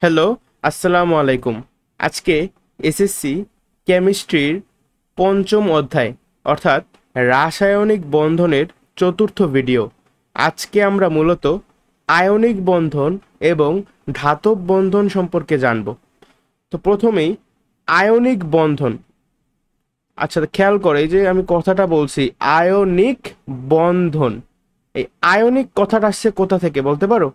Hello, আসসালামু আলাইকুম। আজকে এসএসসি কেমিস্ট্রির পঞ্চম অধ্যায় অর্থাৎ রাসায়নিক বন্ধনের চতুর্থ ভিডিও। আজকে আমরা মূলত আয়নিক বন্ধন এবং ধাতব বন্ধন সম্পর্কে জানব। তো প্রথমেই আয়নিক বন্ধন। আচ্ছা, খেয়াল করে এই যে আমি কথাটা বলছি আয়নিক বন্ধন, এই আয়নিক কথাটা আসছে কোথা থেকে বলতে পারো?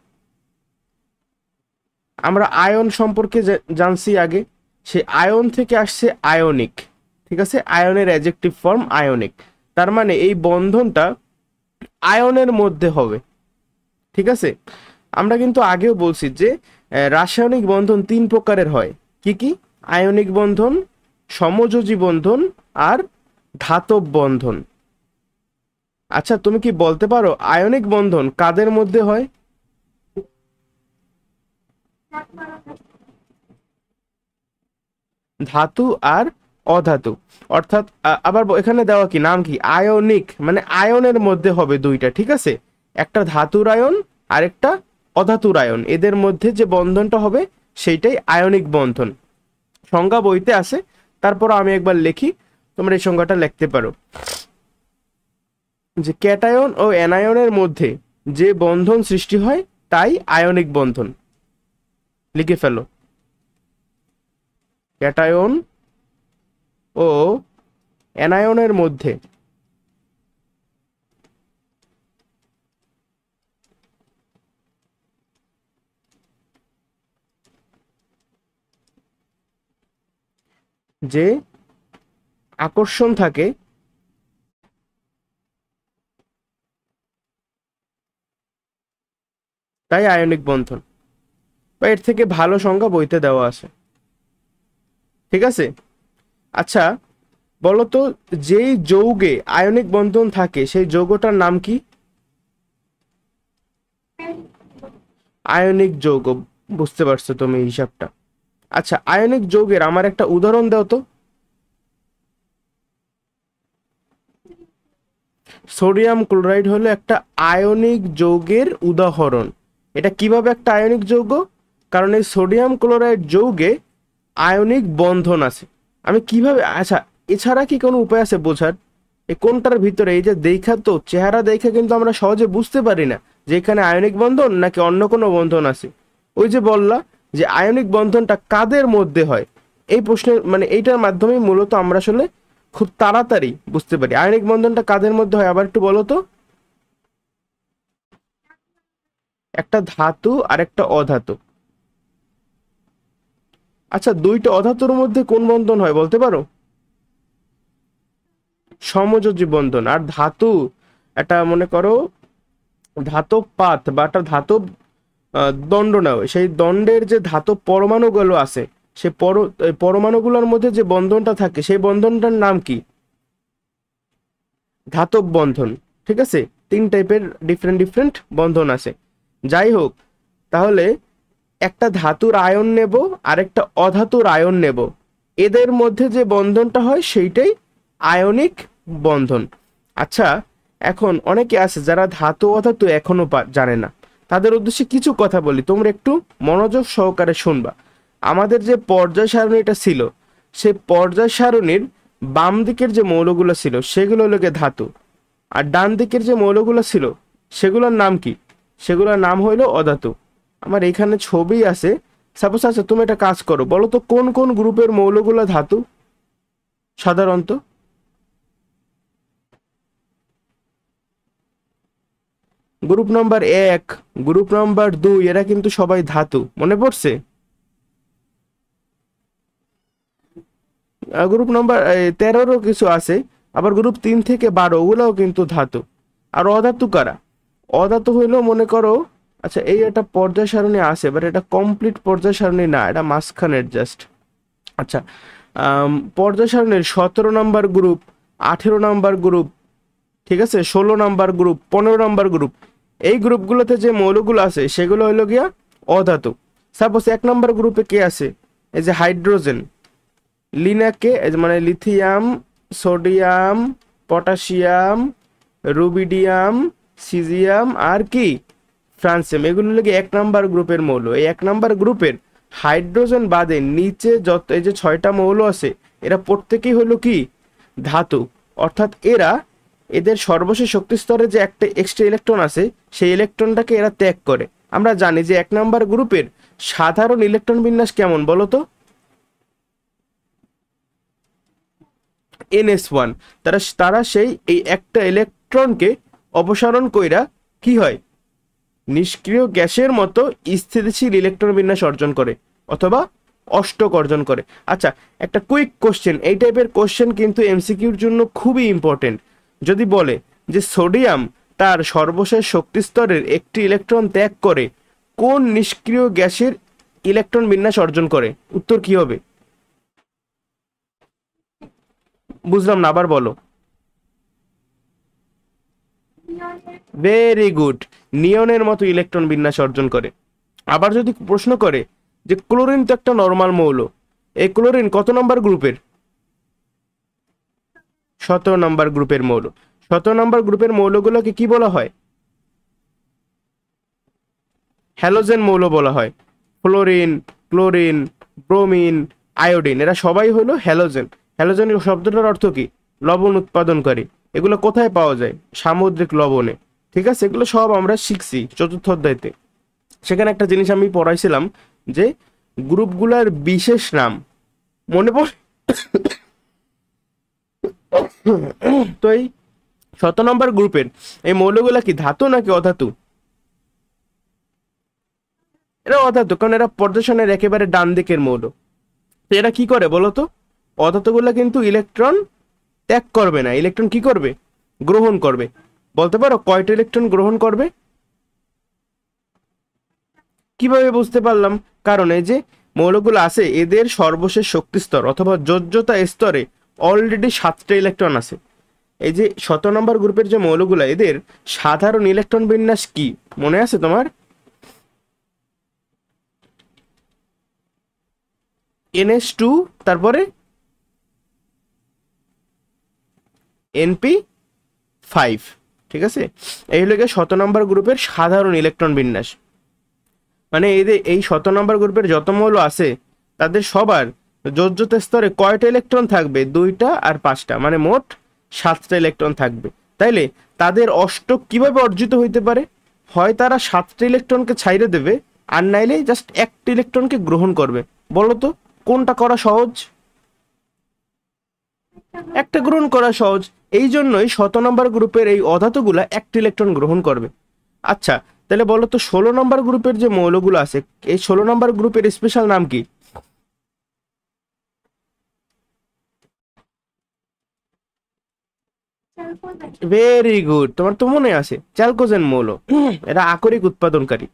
আমরা আয়ন সম্পর্কে জানছি আগে, সেই আয়ন থেকে আসছে আয়নিক। ঠিক আছে, আয়নের অ্যাডজেক্টিভ ফর্ম আয়নিক। তার মানে এই বন্ধনটা আয়নের মধ্যে হবে। ঠিক আছে, আমরা কিন্তু আগেও বলছি যে রাসায়নিক বন্ধন তিন প্রকারের হয়। কি কি? আয়নিক বন্ধন, সমযোজী বন্ধন আর ধাতব বন্ধন। আচ্ছা, তুমি কি বলতে পারো আয়নিক বন্ধন কাদের মধ্যে হয়? ধাতু আর অধাতু। অর্থাৎ আবার এখানে দেওয়া কি নাম কি আয়নিক, মানে আয়নের মধ্যে হবে দুইটা। ঠিক আছে, একটা ধাতুর আয়ন আর একটা অধাতুর আয়ন, এদের মধ্যে যে বন্ধনটা হবে সেইটাই আয়নিক বন্ধন। সংজ্ঞা বইতে আছে, তারপর আমি একবার লিখি, তোমরা এই সংজ্ঞাটা লিখতে পারো যে ক্যাটায়ন ও অ্যানায়নের মধ্যে যে বন্ধন সৃষ্টি হয় তাই আয়নিক বন্ধন। লিখে ফেলো, ক্যাটায়ন ও অ্যানায়নের মধ্যে যে আকর্ষণ থাকে তাই আয়নিক বন্ধন। বা এর থেকে ভালো সংজ্ঞা বইতে দেওয়া আছে। ঠিক আছে, আচ্ছা বলো তো, যেই যৌগে আয়নিক বন্ধন থাকে সেই যৌগটার নাম কি? আয়নিক যৌগ। বুঝতে পারছো তুমি হিসাবটা? আচ্ছা, আয়নিক যৌগের আমার একটা উদাহরণ দাও তো। সোডিয়াম ক্লোরাইড হলো একটা আয়নিক যৌগের উদাহরণ। এটা কিভাবে একটা আয়নিক যৌগ? কারণ এই সোডিয়াম ক্লোরাইড যৌগে আয়নিক বন্ধন আছে। আমি কিভাবে, আচ্ছা এছাড়া কি কোনো উপায় আছে বোঝার? এই কোনটার ভিতরে, এই যে দেখা তো চেহারা দেখে কিন্তু আমরা সহজে বুঝতে পারি না যে এখানে আয়নিক বন্ধন নাকি অন্য কোনো বন্ধন আছে। ওই যে বললা যে আয়নিক বন্ধনটা কাদের মধ্যে হয়, এই প্রশ্নের মানে এইটার মাধ্যমে মূলত আমরা আসলে খুব তাড়াতাড়ি বুঝতে পারি আয়নিক বন্ধনটা কাদের মধ্যে হয়। আবার একটু বলো তো। একটা ধাতু আর একটা অধাতু। আচ্ছা, দুইটা অধাতুর মধ্যে কোন বন্ধন হয় বলতে পারো? সমযোজী বন্ধন। আর ধাতু, একটা মনে করো ধাতব পাত বা একটা ধাতব দণ্ড নাও, সেই দণ্ডের যে ধাতব পরমাণুগুলো আছে সে পরমাণুগুলোর মধ্যে যে বন্ধনটা থাকে সেই বন্ধনটার নাম কি? ধাতব বন্ধন। ঠিক আছে, তিন টাইপের ডিফারেন্ট ডিফারেন্ট বন্ধন আছে। যাই হোক, তাহলে একটা ধাতুর আয়ন নেব আর একটা অধাতুর আয়ন নেব, এদের মধ্যে যে বন্ধনটা হয় সেইটাই আয়নিক বন্ধন। আচ্ছা, এখন অনেকে আছে যারা ধাতু অধাতু এখনো জানে না, তাদের উদ্দেশ্যে কিছু কথা বলি, তোমরা একটু মনোযোগ সহকারে শুনবা। আমাদের যে পর্যায় সারণীটা ছিল, সেই পর্যায় সারণীর বাম দিকের যে মৌলগুলো ছিল সেগুলো হলো গিয়ে ধাতু, আর ডান দিকের যে মৌলগুলো ছিল সেগুলোর নাম কি? সেগুলোর নাম হইলো অধাতু। আমার এখানে ছবি আছে, সাপোজ আছে, তুমি একটা কাজ করো, বলো তো কোন কোন গ্রুপের মৌলগুলো ধাতু সাধারণত? গ্রুপ নাম্বার 1, গ্রুপ নাম্বার 2 এরা কিন্তু সবাই ধাতু, মনে পড়ছে? গ্রুপ নাম্বার 13-ও কিছু আছে, আবার গ্রুপ 3 থেকে 12 ওগুলাও কিন্তু ধাতু। আর অধাতু কারা? অধাতু হইলো মনে করো, আচ্ছা এই একটা পর্যায় সারণী আছে, বাট এটা কমপ্লিট পর্যায় সারণী না, এটা মাঝখানের জাস্ট। আচ্ছা, পর্যায় সারণীর 17 নাম্বার গ্রুপ, 18 নাম্বার গ্রুপ, ঠিক আছে, 16 নাম্বার গ্রুপ, 15 নাম্বার গ্রুপ, এই গ্রুপগুলোতে যে মৌলগুলো আছে সেগুলো হইলো গিয়া অধাতু। সাপোজ 1 নাম্বার গ্রুপে কে আছে? এই যে হাইড্রোজেন, লিনাকে মানে lithium, sodium, potassium, rubidium, caesium আর কি ফ্রান্সিয়াম, এগুলো লাগে 1 নাম্বার গ্রুপের মৌল। এই 1 নাম্বার গ্রুপের হাইড্রোজেন বাদে নিচে যত এই যে 6টা মৌল আছে এরা প্রত্যেকেই হলো কি ধাতু, অর্থাৎ এদের সর্বশেষ শক্তি স্তরে যে একটা এক্সট্রা ইলেকট্রন আছে সেই ইলেকট্রনটাকে এরা ত্যাগ করে। আমরা জানি যে 1 নাম্বার গ্রুপের সাধারণ ইলেকট্রন বিন্যাস কেমন বলো তো? NS1। তারা সেই এই একটা ইলেকট্রনকে অপসারণ কইরা কি হয়, নিষ্ক্রিয় গ্যাসের মতো স্থিতিশীল ইলেকট্রন বিন্যাস অর্জন করে অথবা অষ্টক অর্জন করে। আচ্ছা, একটা কুইক কোশ্চেন, এই টাইপের কোশ্চেন কিন্তু এমসিকিউর জন্য খুবই ইম্পর্টেন্ট। যদি বলে যে সোডিয়াম তার সর্বশেষ শক্তি স্তরের একটি ইলেকট্রন ত্যাগ করে কোন নিষ্ক্রিয় গ্যাসের ইলেকট্রন বিন্যাস অর্জন করে, উত্তর কি হবে? বুঝলাম না, আবার বলো। ভেরি গুড, নিয়নের মতো ইলেকট্রন বিন্যাস অর্জন করে। আবার যদি প্রশ্ন করে যে ক্লোরিন তো একটা নরমাল মৌল, এই ক্লোরিন কত নম্বর গ্রুপের? 17 নম্বর গ্রুপের মৌল। 17 নম্বর গ্রুপের মৌলগুলোকে কি বলা হয়? হ্যালোজেন মৌল বলা হয়। ফ্লোরিন, ক্লোরিন, ব্রোমিন, আয়োডিন এরা সবাই হলো হ্যালোজেন। হ্যালোজেন শব্দটার অর্থ কি? লবণ উৎপাদনকারী। এগুলো কোথায় পাওয়া যায়? সামুদ্রিক লবণে। ঠিক আছে, এগুলো সব আমরা শিখছি 4র্থ অধ্যায়তে। সেখানে একটা জিনিস আমি পড়াইছিলাম যে গ্রুপগুলোর বিশেষ নাম মনে পড়ে? তো এই 17 নম্বর গ্রুপের এই মৌলগুলা কি ধাতু নাকি অধাতু? এরা অধাতু, কারণ এরা পর্যবেক্ষণের একেবারে ডান দিকের মৌল। তো এরা কি করে বলতো? অধাতুগুলা কিন্তু ইলেকট্রন ত্যাগ করবে না, ইলেকট্রন কি করবে? গ্রহণ করবে। বলতে পারো কয়টা ইলেকট্রন গ্রহণ করবে? কিভাবে বুঝতে পারলাম? কারণ এই যে মৌলগুলো আছে এদের সর্বশেষ শক্তি স্তর অথবা যোজ্যতা স্তরে অলরেডি 7টা ইলেকট্রন আছে। এই যে 17 নম্বর গ্রুপের যে মৌলগুলো এদের সাধারণ ইলেকট্রন বিন্যাস কি মনে আছে তোমার? NH2 তারপরে NP5। ঠিক আছে, এই হলো 17 নম্বর গ্রুপের সাধারণ ইলেকট্রন বিন্যাস। মানে এই 17 নম্বর গ্রুপের যত মৌল আছে তাদের সবার যোজ্যতা স্তরে কয়টা ইলেকট্রন থাকবে? 2টা আর 5টা, মানে মোট 7টা ইলেকট্রন থাকবে। তাইলে তাদের অষ্টক কিভাবে অর্জিত হইতে পারে? হয় তারা 7টা ইলেকট্রনকে ছাইড়ে দেবে, আর নাইলে জাস্ট একটা ইলেকট্রনকে গ্রহণ করবে। বলো তো কোনটা করা সহজ? একটা গ্রহণ করা সহজ। এই জন্যই 17 নম্বর গ্রুপের এই অধাতুগুলা একটা ইলেকট্রন গ্রহণ করবে। আচ্ছা, তাহলে বলো তো 16 নম্বর গ্রুপের যে মৌলগুলো আছে এই 16 নম্বর গ্রুপের স্পেশাল নাম কি? ভেরি গুড, তোমার তো মনে আছে, চ্যালকোজেন মৌল। এরা আকরিক উৎপাদনকারী।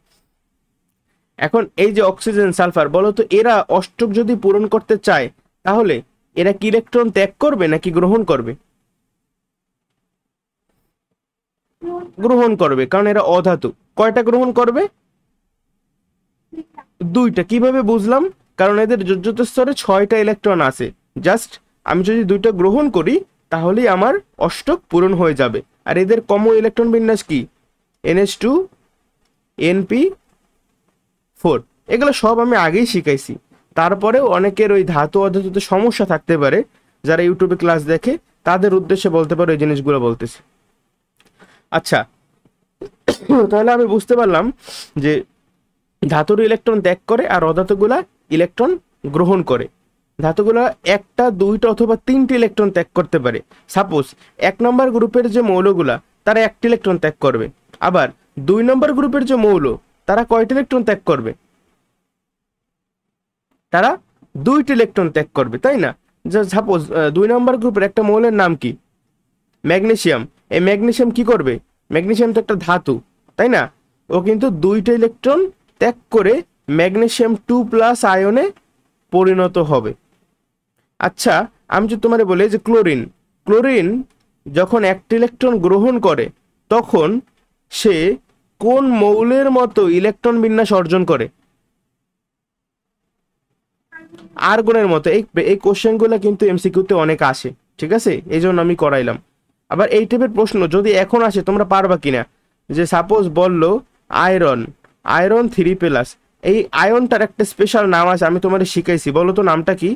এখন এই যে অক্সিজেন, সালফার, বলো তো এরা অষ্টক যদি পূরণ করতে চায় তাহলে এরা কি ইলেকট্রন ত্যাগ করবে নাকি গ্রহণ করবে? গ্রহণ করবে, কারণ এরা অধাতু। কয়টা গ্রহণ করবে? 2টা। কিভাবে বুঝলাম? কারণ এদের যোজ্যতা স্তরে 6টা ইলেকট্রন আছে। জাস্ট আমি যদি 2টা গ্রহণ করি তাহলেই আমার অষ্টক পূরণ হয়ে যাবে। আর এদের কমন ইলেকট্রন বিন্যাস কি? NH2, NP4। এগুলো সব আমি আগেই শিখাইছি। তারপরেও অনেকের ওই ধাতু অধাতুতে সমস্যা থাকতে পারে, যারা ইউটিউবে ক্লাস দেখে তাদের উদ্দেশ্যে বলতে পারো এই জিনিসগুলো বলতেছি। আচ্ছা, তাহলে আমি বুঝতে পারলাম যে ধাতুর ইলেকট্রন ত্যাগ করে আর অধাতুগুলা ইলেকট্রন গ্রহণ করে। ধাতুগুলা 1টা, 2টা অথবা 3টে ইলেকট্রন ত্যাগ করতে পারে। সাপোজ 1 নম্বর গ্রুপের যে মৌলগুলা তারা 1টি ইলেকট্রন ত্যাগ করবে। আবার 2 নম্বর গ্রুপের যে মৌল তারা কয়টি ইলেকট্রন ত্যাগ করবে? তারা 2টি ইলেকট্রন ত্যাগ করবে, তাই না? সাপোজ 2 নম্বর গ্রুপের একটা মৌলের নাম কি? ম্যাগনেসিয়াম। এই ম্যাগনেসিয়াম কি করবে? ম্যাগনেসিয়াম তো একটা ধাতু, তাই না? ও কিন্তু 2টা ইলেকট্রন ত্যাগ করে ম্যাগনেসিয়াম 2+ আয়নে পরিণত হবে। আচ্ছা, আমি যদি তোমারে বলি যে ক্লোরিন যখন একটা ইলেকট্রন গ্রহণ করে তখন সে কোন মৌলের মতো ইলেকট্রন বিন্যাস অর্জন করে? আর্গনের মতো। এই কোশ্চেনগুলো কিন্তু এমসিকিউতে অনেক আসে, ঠিক আছে, এই জন্য আমি করাইলাম। আবার এই টাইপের প্রশ্ন যদি এখন আসে তোমরা পারবা কিনা, যে সাপোজ বললো আয়রন 3+, এই আয়নটার একটা স্পেশাল নাম আছে, আমি তোমাদের শিখাইছি, বলো তো নামটা কি?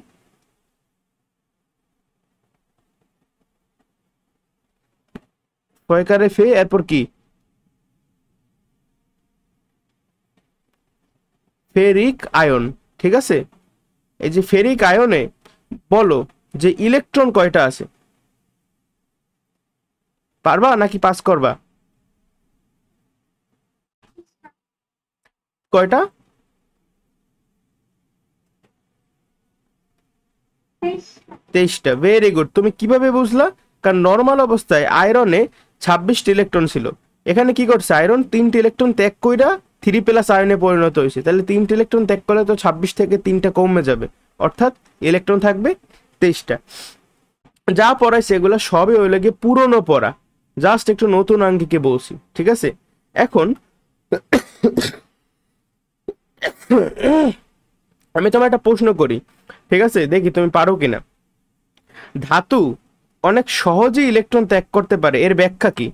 ফয়কারে ফে, এরপর কি? Ferric ion. ঠিক আছে, এই যে ফেরিক আয়নে বলো যে ইলেকট্রন কয়টা আছে? পারবা নাকি পাস করবা? কয়টা? 23টা। Very good. তুমি কিভাবে বুঝলা? কারণ নর্মাল অবস্থায় আয়রনে 26টি ইলেকট্রন ছিল, এখানে কি করছে আয়রন 3টি ইলেকট্রন ত্যাগ কইরা 3+ আয়নে পরিণত হয়েছে, তাহলে 3টি ইলেকট্রন ত্যাগ করলে তো 26 থেকে 3টা কমে যাবে, অর্থাৎ ইলেকট্রন থাকবে 23টা। যা পড়াইছে এগুলো সবই ওই লাগে পুরনো পড়া, জাস্ট একটু নতুন আঙ্গিকে বলছি। ঠিক আছে, এখন আমি তোমার একটা প্রশ্ন করি, ঠিক আছে, দেখি তুমি পারো কিনা। ধাতু অনেক সহজেই ইলেকট্রন ত্যাগ করতে পারে, এর ব্যাখ্যা কি?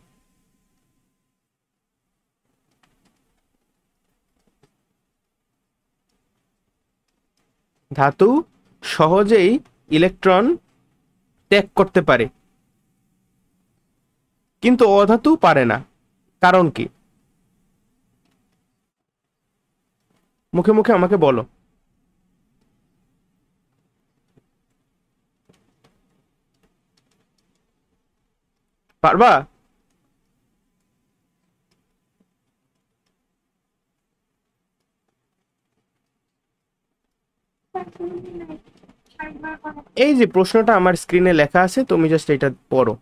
ধাতু সহজেই ইলেকট্রন ত্যাগ করতে পারে কিন্তু অধাতু পারে না, কারণ কি? মুখে মুখে আমাকে বলো। পারবা? এই যে প্রশ্নটা আমার স্ক্রিনে লেখা আছে, তুমি জাস্ট এটা পড়ো।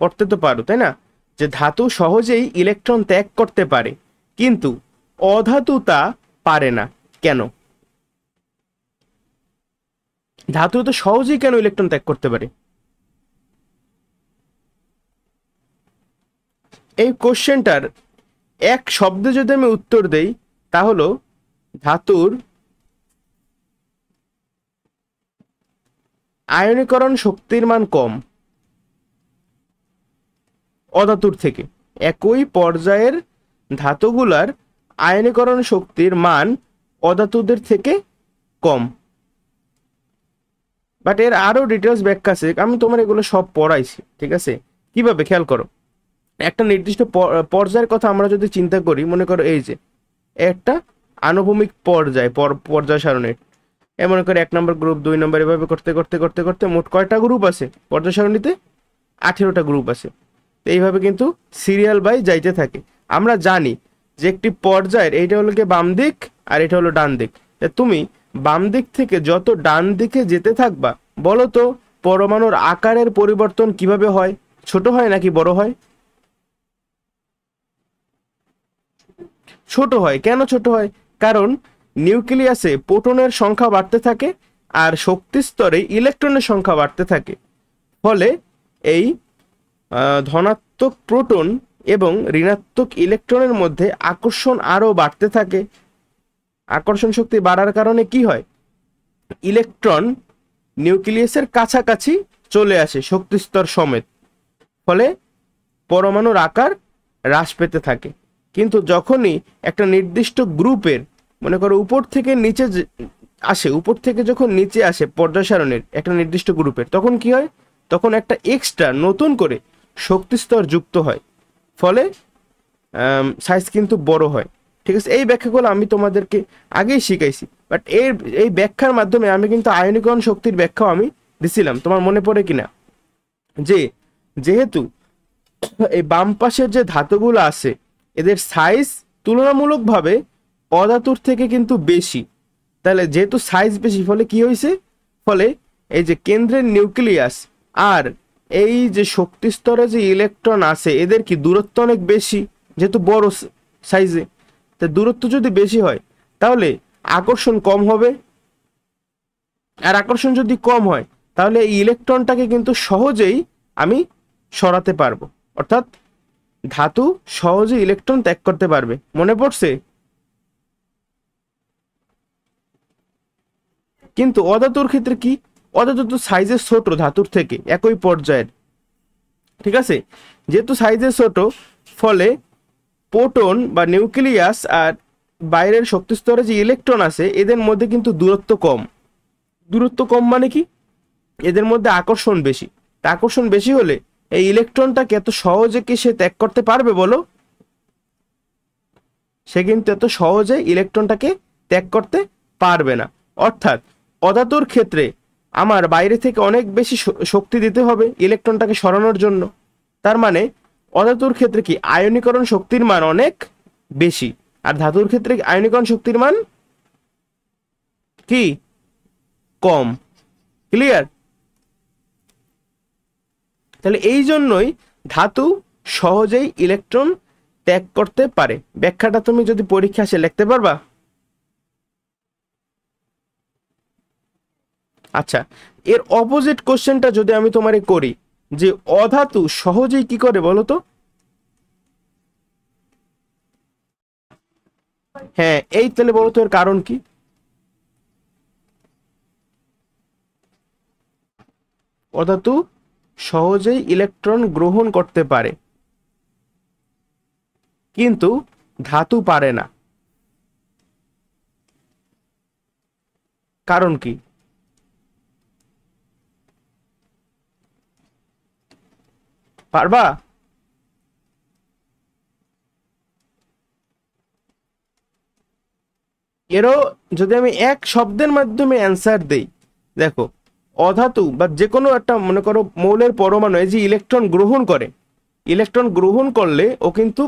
পড়তে তো পারো তাই না? যে ধাতু সহজেই ইলেকট্রন ত্যাগ করতে পারে কিন্তু অধাতু তা পারে না, কেন? ধাতু তো সহজেই কেন ইলেকট্রন ত্যাগ করতে পারে? এই কোশ্চেনটার এক শব্দে যদি আমি উত্তর দেই, তা হলো ধাতুর আয়নীকরণ শক্তির মান কম অধাতুর থেকে। একই পর্যায়ের ধাতুগুলার আয়নীকরণ শক্তির মান অধাতুদের থেকে কম। বাট এর আরো ডিটেলস ব্যাখ্যা আছে, আমি তোমার এগুলো সব পড়াইছি। ঠিক আছে, কিভাবে খেয়াল করো, একটা নির্দিষ্ট পর্যায়ের কথা আমরা যদি চিন্তা করি, মনে করো এই যে একটা আনুভূমিক পর্যায়, পর্যায় সারণীর, মনে করো 1 নম্বর গ্রুপ, 2 নম্বর, এভাবে করতে করতে করতে করতে মোট কয়টা গ্রুপ আছে পর্যায় সারণীতে? 18টা গ্রুপ আছে। তো এইভাবে কিন্তু সিরিয়াল বাই যাইতে থাকে। আমরা জানি যে একটি পর্যায়ের এইটা হলো কি বাম দিক আর এটা হলো ডান দিক। তুমি বাম দিক থেকে যত ডান দিকে যেতে থাকবা, বলো তো পরমাণুর আকারের পরিবর্তন কিভাবে হয়? ছোট হয় নাকি বড় হয়? ছোট হয়। কেন ছোট হয়? কারণ নিউক্লিয়াসে প্রোটনের সংখ্যা বাড়তে থাকে আর শক্তি স্তরে ইলেকট্রনের সংখ্যা বাড়তে থাকে, ফলে এই ধনাত্মক প্রোটন এবং ঋণাত্মক ইলেকট্রনের মধ্যে আকর্ষণ আরো বাড়তে থাকে। আকর্ষণ শক্তি বাড়ার কারণে কি হয়? ইলেকট্রন নিউক্লিয়াসের কাছাকাছি চলে আসে শক্তি স্তর সমেত, ফলে পরমাণুর আকার হ্রাস পেতে থাকে। কিন্তু যখনই একটা নির্দিষ্ট গ্রুপের, মনে করো উপর থেকে নিচে আসে, উপর থেকে যখন নিচে আসে পর্যায় সারণীর একটা নির্দিষ্ট গ্রুপের, তখন কি হয়? তখন একটা এক্সট্রা নতুন করে শক্তি স্তর যুক্ত হয়, ফলে সাইজ কিন্তু বড় হয়। ঠিক আছে, এই ব্যাখ্যাগুলো আমি তোমাদেরকে আগেই শিখাইছি, বাট এই ব্যাখ্যার মাধ্যমে আমি কিন্তু আয়নীকরণ শক্তির ব্যাখ্যাও আমি দিছিলাম। তোমার মনে পড়ে কিনা যে যেহেতু এই বাম পাশের যে ধাতুগুলো আছে এদের সাইজ তুলনামূলকভাবে অধাতুর থেকে কিন্তু বেশি, তাহলে যেহেতু সাইজ বেশি, ফলে কি হয়েছে? ফলে এই যে কেন্দ্রের নিউক্লিয়াস আর এই যে শক্তি স্তরে যে ইলেকট্রন আছে এদের কি দূরত্ব অনেক বেশি, যেহেতু বড় সাইজে। তো দূরত্ব যদি বেশি হয় তাহলে আকর্ষণ কম হবে, আর আকর্ষণ যদি কম হয় তাহলে এই ইলেকট্রনটাকে কিন্তু সহজেই আমি সরাতে পারবো, অর্থাৎ ধাতু সহজে ইলেকট্রন ত্যাগ করতে পারবে। মনে পড়ছে? কিন্তু অধাতুর ক্ষেত্রে কি? অধাতু তো সাইজে ছোট ধাতুর থেকে, একই পর্যায়ের। ঠিক আছে, যেহেতু সাইজে ছোট, ফলে প্রোটন বা নিউক্লিয়াস আর বাইরের শক্তি স্তরে যে ইলেকট্রন আছে এদের মধ্যে কিন্তু দূরত্ব কম। দূরত্ব কম মানে কি, এদের মধ্যে আকর্ষণ বেশি। তা আকর্ষণ বেশি হলে এই ইলেকট্রনটাকে এত সহজে কি সে ত্যাগ করতে পারবে বলো? সে কিন্তু এত সহজে ইলেকট্রনটাকে ত্যাগ করতে পারবে না। অর্থাৎ অধাতুর ক্ষেত্রে আমার বাইরে থেকে অনেক বেশি শক্তি দিতে হবে ইলেকট্রনটাকে সরানোর জন্য। তার মানে অধাতুর ক্ষেত্রে কি আয়নীকরণ শক্তির মান অনেক বেশি, আর ধাতুর ক্ষেত্রে আয়নীকরণ শক্তির মান কি কম। ক্লিয়ার? তাহলে এই জন্যই ধাতু সহজেই ইলেকট্রন ত্যাগ করতে পারে। ব্যাখ্যাটা তুমি যদি পরীক্ষা আসে লিখতে পারবা? আচ্ছা, এর অপোজিট কোশ্চেনটা যদি আমি তোমারে করি যে অধাতু সহজেই কি করে বলো তো? হ্যাঁ, এই তাহলে বলো তো এর কারণ কি? অধাতু সহজেই ইলেকট্রন গ্রহণ করতে পারে কিন্তু ধাতু পারে না, কারণ কি? পারবা? এরও যদি আমি এক শব্দের মাধ্যমে অ্যান্সার দেই, দেখো অধাতু বা যে কোনো একটা মনে করো মৌলের পরমাণু এই যে ইলেকট্রন গ্রহণ করে, ইলেকট্রন গ্রহণ করলে ও কিন্তু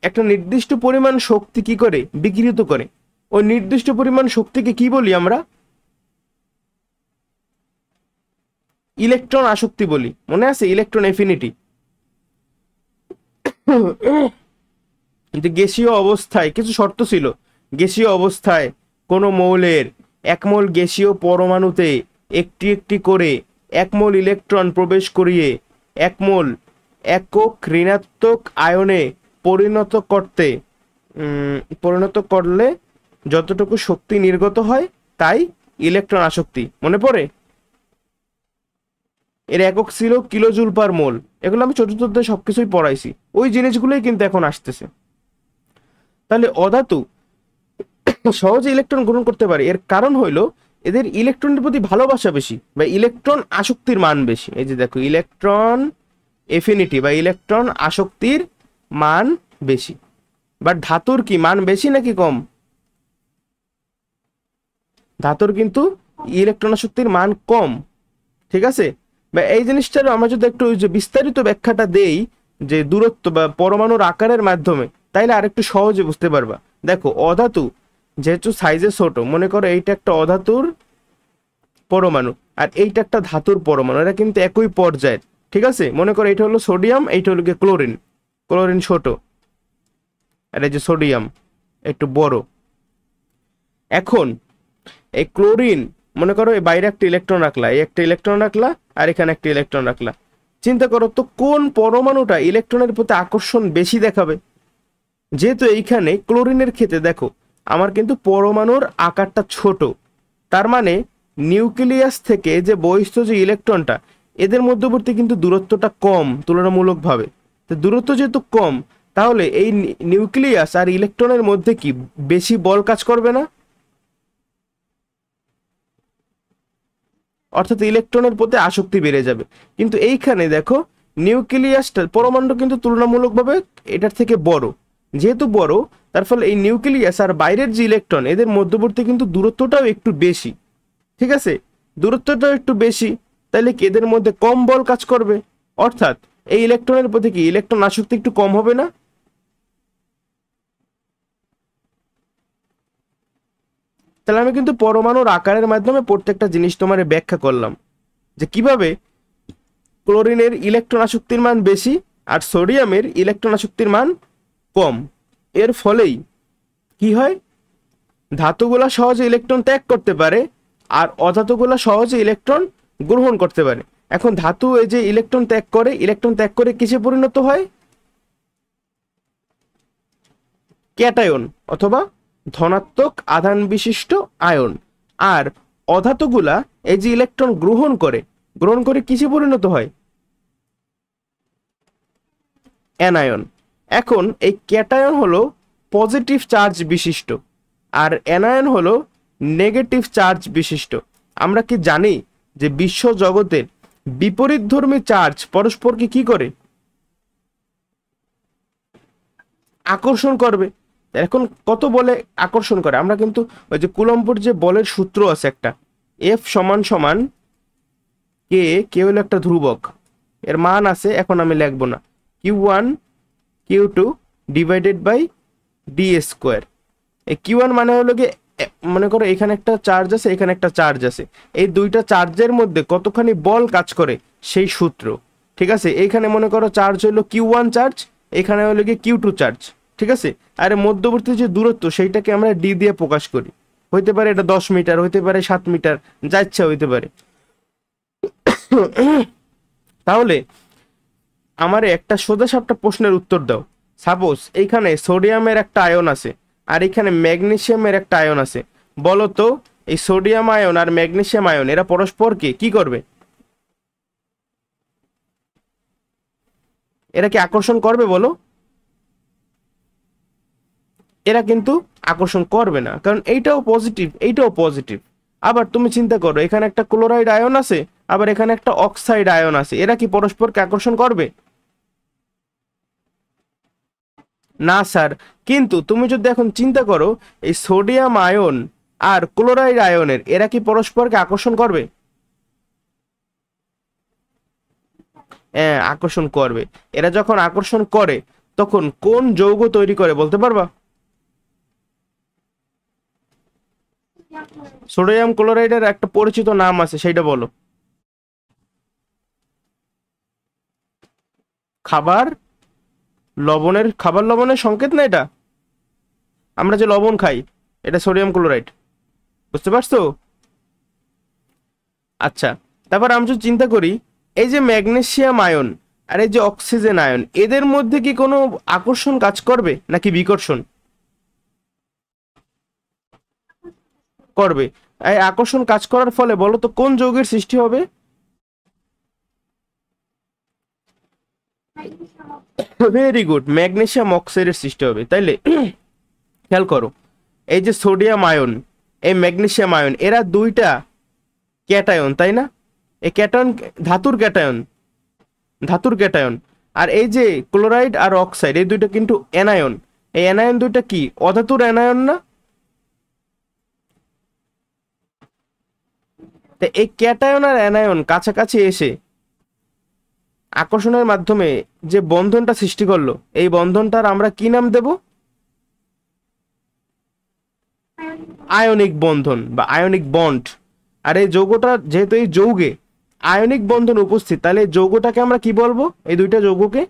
একটা নির্দিষ্ট পরিমাণ শক্তি কি করে বিকিরিত করে। ওই নির্দিষ্ট পরিমাণ শক্তিকে কি বলি আমরা? ইলেকট্রন আসক্তি বলি। মনে আছে ইলেকট্রন এফিনিটি? কিন্তু গ্যাসীয় অবস্থায় কিছু শর্ত ছিল। গ্যাসীয় অবস্থায় কোনো মৌলের এক মোল গ্যাসীয় পরমাণুতে একটি একটি করে এক মোল ইলেকট্রন প্রবেশ করিয়ে এক মোল একক ঋণাত্মক আয়নে পরিণত করলে যতটুকু শক্তি নির্গত হয় তাই ইলেকট্রন আসক্তি। মনে পড়ে? এর একক ছিল কিলোজুল পার মোল। এগুলো আমি চতুর্থ অধ্যায়ে সবকিছুই পড়াইছি, ওই জিনিসগুলোই কিন্তু এখন আসতেছে। তাহলে অধাতু সহজে ইলেকট্রন গ্রহণ করতে পারে, এর কারণ হইলো এদের ইলেকট্রনের প্রতি ভালোবাসা বেশি বা ইলেকট্রন আসক্তির মান বেশি। এই যে দেখো ইলেকট্রন এফিনিটি বা ইলেকট্রন আসক্তির মান বেশি। বাট ধাতুর কি মান বেশি নাকি কম? ধাতুর কিন্তু ইলেকট্রন আসক্তির মান কম। ঠিক আছে? বা এই জিনিসটার আমরা যদি একটু যে বিস্তারিত ব্যাখ্যাটা দেই যে দূরত্ব বা পরমাণুর আকারের মাধ্যমে, তাইলে আরেকটু সহজে বুঝতে পারবা। দেখো অধাতু যেহেতু সাইজে ছোট, মনে করো এইটা একটা অধাতুর পরমাণু আর এইটা একটা ধাতুর পরমাণু, এরা কিন্তু একই পর্যায়ের। ঠিক আছে? মনে করো এইটা হলো সোডিয়াম, এইটা হলো গিয়ে ক্লোরিন। ক্লোরিন ছোট আর এই যে সোডিয়াম একটু বড়। এখন এই ক্লোরিন মনে করো এই বাইরে একটা ইলেকট্রন রাখলা, এই একটা ইলেকট্রন রাখলা আর এখানে একটা ইলেকট্রন রাখলা। চিন্তা করো তো কোন পরমাণুটা ইলেকট্রনের প্রতি আকর্ষণ বেশি দেখাবে? যেহেতু এইখানে ক্লোরিনের ক্ষেত্রে দেখো আমার কিন্তু পরমাণুর আকারটা ছোট, তার মানে নিউক্লিয়াস থেকে যে বহিস্থ যে ইলেকট্রনটা এদের মধ্যবর্তী কিন্তু দূরত্বটা কম তুলনামূলকভাবে। তো দূরত্ব যেহেতু কম, তাহলে এই নিউক্লিয়াস আর ইলেকট্রনের মধ্যে কি বেশি বল কাজ করবে না? অর্থাৎ ইলেকট্রনের প্রতি আসক্তি বেড়ে যাবে। কিন্তু এইখানে দেখো নিউক্লিয়াসটা পরমাণু কিন্তু তুলনামূলকভাবে এটার থেকে বড়। যেহেতু বড়, তার ফলে এই নিউক্লিয়াস আর বাইরের যে ইলেকট্রন এদের মধ্যবর্তী কিন্তু দূরত্বটাও একটু বেশি। ঠিক আছে? দূরত্বটাও একটু বেশি, তাহলে কি এদের মধ্যে কম বল কাজ করবে? অর্থাৎ এই ইলেকট্রনের প্রতি কি ইলেকট্রন আসক্তি একটু কম হবে না? তাহলে আমি কিন্তু পরমাণুর আকারের মাধ্যমে প্রত্যেকটা জিনিস তোমার ব্যাখ্যা করলাম যে কিভাবে ক্লোরিনের ইলেকট্রন আসক্তির মান বেশি আর সোডিয়ামের ইলেকট্রন আসক্তির মান কম। এর ফলেই কি হয়, ধাতুগুলা সহজে ইলেকট্রন ত্যাগ করতে পারে আর অধাতুগুলা সহজে ইলেকট্রন গ্রহণ করতে পারে। এখন ধাতু এই যে ইলেকট্রন ত্যাগ করে কিসে পরিণত হয়? ক্যাটায়ন অথবা ধনাত্মক আধান বিশিষ্ট আয়ন। আর অধাতুগুলা এই যে ইলেকট্রন গ্রহণ করে কিসে পরিণত হয়? অ্যানায়ন। এখন এই ক্যাটায়ন হলো পজিটিভ চার্জ বিশিষ্ট। আর অ্যানায়ন হলো নেগেটিভ চার্জ বিশিষ্ট। আমরা কি জানি যে বিশ্ব জগতের বিপরীতধর্মী চার্জ পরস্পরকে কি করে? আকর্ষণ করবে। এখন কত বলে আকর্ষণ করে? আমরা কিন্তু ওই যে কুলম্বর যে বলের সূত্র আছে একটা, এফ সমান সমান কে হলো একটা ধ্রুবক, এর মান আছে, এখন আমি লিখবো না, Q1 Q2 divided by D square. এই Q1 মানে হলো কি, মনে করো এখানে একটা চার্জ আছে, এখানে একটা চার্জ আছে, এই দুইটা চার্জের মধ্যে কতখানি বল কাজ করে সেই সূত্র। ঠিক আছে, এইখানে মনে করো চার্জ হলো Q1 চার্জ, এখানে হলো কি Q2 চার্জ। ঠিক আছে, আর মধ্যবর্তী যে দূরত্ব সেইটাকে আমরা ডি দিয়ে প্রকাশ করি। হইতে পারে এটা 10 মিটার, হইতে পারে 7 মিটার, যা ইচ্ছা হইতে পারে। তাহলে আমার একটা সোজা সাপটা প্রশ্নের উত্তর দাও। সাপোজ এইখানে সোডিয়ামের একটা আয়ন আছে আর এখানে ম্যাগনেসিয়ামের একটা আয়ন আছে, বলো তো এই সোডিয়াম আয়ন আর ম্যাগনেসিয়াম আয়ন এরা পরস্পরকে কি করবে? এরা কি আকর্ষণ করবে বলো? এরা কিন্তু আকর্ষণ করবে না, কারণ এইটাও পজিটিভ, এইটাও পজিটিভ। আবার তুমি চিন্তা করো, এখানে একটা ক্লোরাইড আয়ন আছে, আবার এখানে একটা অক্সাইড আয়ন আছে, এরা কি পরস্পরকে আকর্ষণ করবে? না স্যার। কিন্তু তুমি যদি এখন চিন্তা করো, এই সোডিয়াম আয়ন আর ক্লোরাইড আয়নের এরা কি পরস্পরকে আকর্ষণ করবে? হ্যাঁ, আকর্ষণ করবে। এরা যখন আকর্ষণ করে তখন কোন যৌগ তৈরি করে বলতে পারবা? সোডিয়াম ক্লোরাইডের একটা পরিচিত নাম আছে, সেইটা বলো। খাবার লবণের সংকেত না এটা? আমরা যে লবণ খাই, এটা সোডিয়াম ক্লোরাইড, বুঝতে পারছো? আচ্ছা, তারপর আমি যদি চিন্তা করি, এই যে ম্যাগনেসিয়াম আয়ন আর এই যে অক্সিজেন আয়ন, এদের মধ্যে কি কোনো আকর্ষণ কাজ করবে নাকি বিকর্ষণ করবে? এই আকর্ষণ কাজ করার ফলে বলো তো কোন যৌগের সৃষ্টি হবে? ভেরি গুড, ম্যাগনেসিয়াম অক্সাইডের সৃষ্টি হবে। তাইলে খেয়াল করো, এই যে সোডিয়াম আয়ন, এই ম্যাগনেসিয়াম আয়ন, এরা দুইটা ক্যাটায়ন, তাই না? এই ক্যাটায়ন ধাতুর ক্যাটায়ন। আর এই যে ক্লোরাইড আর অক্সাইড, এই দুইটা কিন্তু অ্যানায়ন। এই অ্যানায়ন দুইটা কি অধাতুর অ্যানায়ন না? তো এই ক্যাটায়ন আর অ্যানায়ন কাছাকাছি এসে আকর্ষণের মাধ্যমে যে বন্ধনটা সৃষ্টি করলো, এই বন্ধনটার আমরা কি নাম দেব? আয়নিক বন্ধন বা আয়নিক বন্ড। আর এই যৌগটা যেহেতু এই যৌগে আয়নিক বন্ধন উপস্থিত, তাহলে এই যৌগটাকে আমরা কি বলবো? এই দুইটা যৌগকে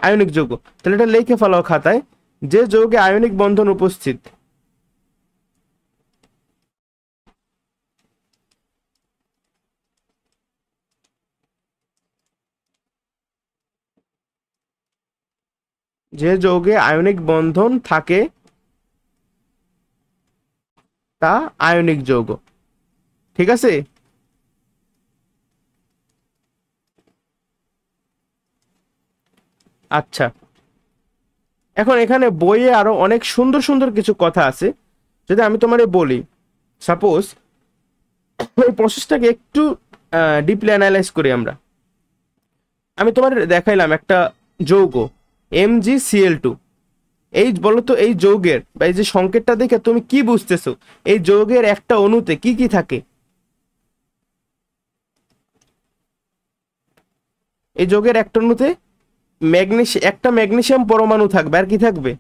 আয়নিক যৌগ। তাহলে এটা লিখে ফেলাও খাতায়, যে যৌগে আয়নিক বন্ধন উপস্থিত যে যৌগে আয়নিক বন্ধন থাকে তা আয়নিক যৌগ। ঠিক আছে? আচ্ছা, এখন এখানে বইয়ে আরো অনেক সুন্দর সুন্দর কিছু কথা আছে, যদি আমি তোমারে বলি, সাপোজ এই প্রসেসটাকে একটু ডিপলি অ্যানালাইজ করি আমরা। আমি তোমার দেখাইলাম একটা যৌগ MgCl2। এই বলো তো এই যৌগের বা এই যে সংকেতটা দেখে তুমি কি বুঝতেছো? এই যৌগের একটা অণুতে কি কি থাকে? এই যৌগের একটা অণুতে একটা ম্যাগনেসিয়াম পরমাণু থাকবে, আর কি থাকবে?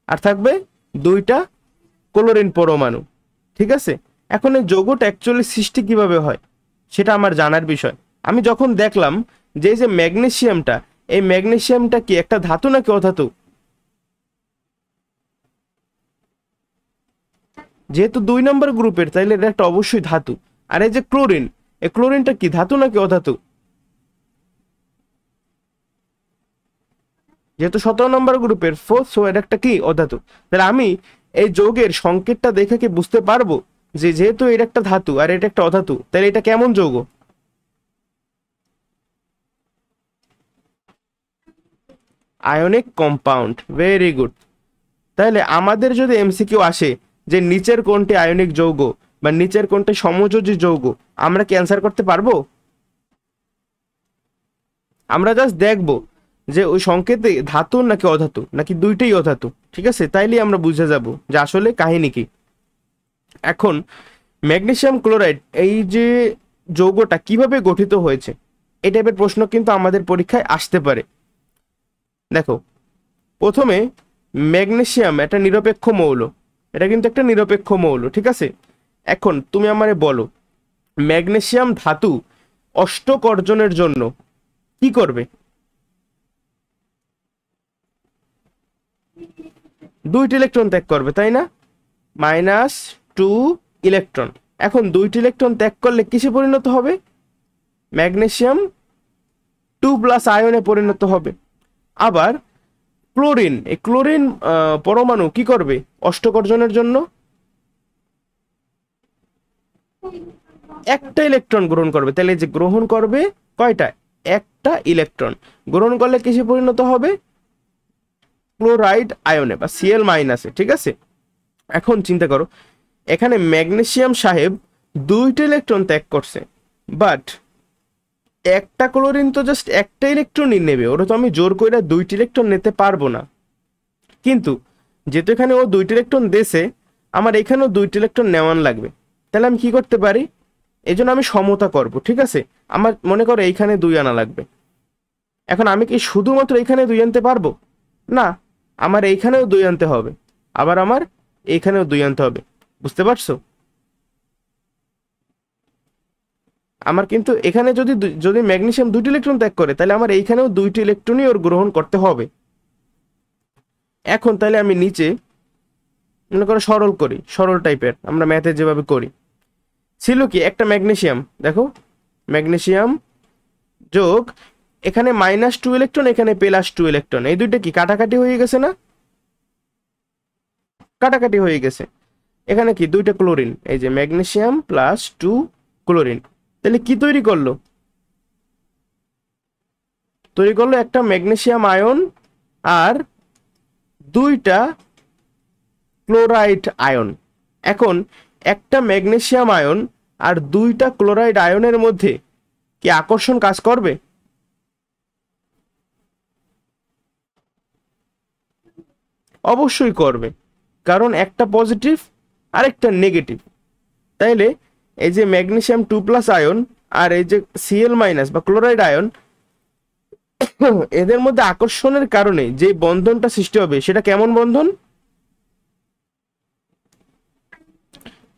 আর থাকবে দুইটা ক্লোরিন পরমাণু। ঠিক আছে, এখন এই যৌগটা অ্যাকচুয়ালি সৃষ্টি কিভাবে হয় সেটা আমার জানার বিষয়। আমি যখন দেখলাম যে এই যে ম্যাগনেসিয়ামটা, এই ম্যাগনেসিয়ামটা কি একটা ধাতু নাকি অধাতু? যেহেতু 2 নম্বর গ্রুপের, তাইলে এটা একটা অবশ্যই ধাতু। আর এই যে ক্লোরিন, এই ক্লোরিনটা কি ধাতু নাকি অধাতু? যেহেতু 17 নম্বর গ্রুপের ফোর্থ, সো এটা একটা কি অধাতু। তাহলে আমি এই যৌগের সংকেতটা দেখে কি বুঝতে পারবো যে যেহেতু এটা একটা ধাতু আর এটা একটা অধাতু, তাহলে এটা কেমন যৌগ? Ionic compound. Very good. তাহলে আমাদের যদি এমসিকিউ আসে যে নিচের কোনটি আয়নিক যৌগ বা নিচের কোনটি সমযোজী যৌগ, আমরা কি অ্যান্সার করতে পারবো? আমরা জাস্ট দেখবো যে ওই সংকেতে ধাতু নাকি অধাতু নাকি দুইটাই অধাতু, ঠিক আছে? তাইলেই আমরা বুঝে যাব যে আসলে কাহিনী কি। এখন ম্যাগনেসিয়াম ক্লোরাইড এই যে যৌগটা কিভাবে গঠিত হয়েছে, এই টাইপের প্রশ্ন কিন্তু আমাদের পরীক্ষায় আসতে পারে। দেখো, প্রথমে ম্যাগনেসিয়াম একটা নিরপেক্ষ মৌল, এটা কিন্তু একটা নিরপেক্ষ মৌল, ঠিক আছে? এখন তুমি আমারে বলো, ম্যাগনেসিয়াম ধাতু অষ্টক অর্জনের জন্য কি করবে? দুইটি ইলেকট্রন ত্যাগ করবে, তাই না? -2 ইলেকট্রন। এখন দুইটি ইলেকট্রন ত্যাগ করলে কিসে পরিণত হবে? ম্যাগনেসিয়াম 2+ আয়নে পরিণত হবে। আবার ক্লোরিন, এই ক্লোরিন পরমাণু কি করবে অষ্টক অর্জনের জন্য? একটা ইলেকট্রন গ্রহণ করবে। তাহলে যে গ্রহণ করবে কয়টা? একটা ইলেকট্রন গ্রহণ করলে কিসে পরিণত হবে? ক্লোরাইড আয়নে বা Cl-এ, ঠিক আছে? এখন চিন্তা করো, এখানে ম্যাগনেসিয়াম সাহেব দুইটা ইলেকট্রন ত্যাগ করছে, বাট একটা ক্লোরিন তো জাস্ট একটা ইলেকট্রনই নেবে, ওরা তো আমি জোর করে দুইটি ইলেকট্রন নিতে পারবো না। কিন্তু যেহেতু এখানে ও দুইটি ইলেকট্রন দেছে, আমার এখানেও দুইটি ইলেকট্রন নেওয়ান লাগবে। তাহলে আমি কি করতে পারি? এই জন্য আমি সমতা করব, ঠিক আছে? আমার মনে করো এইখানে 2 আনা লাগবে। এখন আমি কি শুধুমাত্র এইখানে 2 আনতে পারবো? না, আমার এইখানেও 2 আনতে হবে, আবার আমার এইখানেও 2 আনতে হবে। বুঝতে পারছো? আমার কিন্তু এখানে যদি যদি ম্যাগনেসিয়াম দুইটি ইলেকট্রন ত্যাগ করে, তাহলে আমার এইখানেও দুইটি ইলেকট্রনই ওর গ্রহণ করতে হবে। এখন তাহলে আমি নিচে মনে করো সরল করি, সরল টাইপের আমরা ম্যাথে যেভাবে করি। ছিল কি একটা ম্যাগনেসিয়াম, দেখো ম্যাগনেসিয়াম যোগ এখানে -2 ইলেকট্রন, এখানে +2 ইলেকট্রন, এই দুইটা কি কাটাকাটি হয়ে গেছে না? কাটাকাটি হয়ে গেছে। এখানে কি দুইটা ক্লোরিন, এই যে ম্যাগনেসিয়াম +2 ক্লোরিন, তাহলে কি তৈরি করলো? তৈরি করলো একটা ম্যাগনেসিয়াম আয়ন আর দুইটা ক্লোরাইড আয়ন। এখন একটা ম্যাগনেসিয়াম আয়ন আর দুইটা ক্লোরাইড আয়নের মধ্যে কি আকর্ষণ কাজ করবে? অবশ্যই করবে, কারণ একটা পজিটিভ আর একটা নেগেটিভ। তাইলে এই যে ম্যাগনেসিয়াম 2+ আয়ন আর এই যে Cl- বা ক্লোরাইড আয়ন, এদের মধ্যে আকর্ষণের কারণে যে বন্ধনটা সৃষ্টি হবে সেটা কেমন বন্ধন?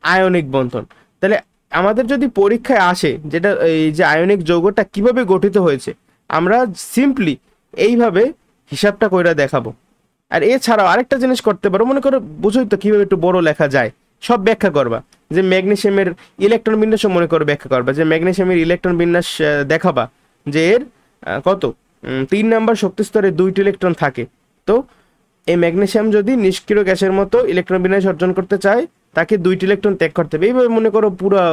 আয়নিক বন্ধন। তাহলে আমাদের যদি পরীক্ষায় আসে যেটা এই যে আয়নিক যৌগটা কিভাবে গঠিত হয়েছে, আমরা সিম্পলি এইভাবে হিসাবটা কইরা দেখাবো। আর এছাড়াও আরেকটা জিনিস করতে পারো, মনে করো বুঝোই তো কিভাবে একটু বড় লেখা যায়, সব ব্যাখ্যা করবা। যে ম্যাগনেসিয়ামের ইলেকট্রন বিন্যাস মনে করো ব্যাখ্যা করবা, যে ম্যাগনেসিয়ামের ইলেকট্রন বিন্যাস দেখাবা যে এর কত 3 নাম্বার শক্তি স্তরে 2টি ইলেকট্রন থাকে। তো এই ম্যাগনেসিয়াম যদি নিষ্ক্রিয় গ্যাসের মতো ইলেকট্রন বিন্যাস অর্জন করতে চায়, তাকে 2টি ইলেকট্রন ত্যাগ করতে হবে। এইভাবে মনে করো পুরা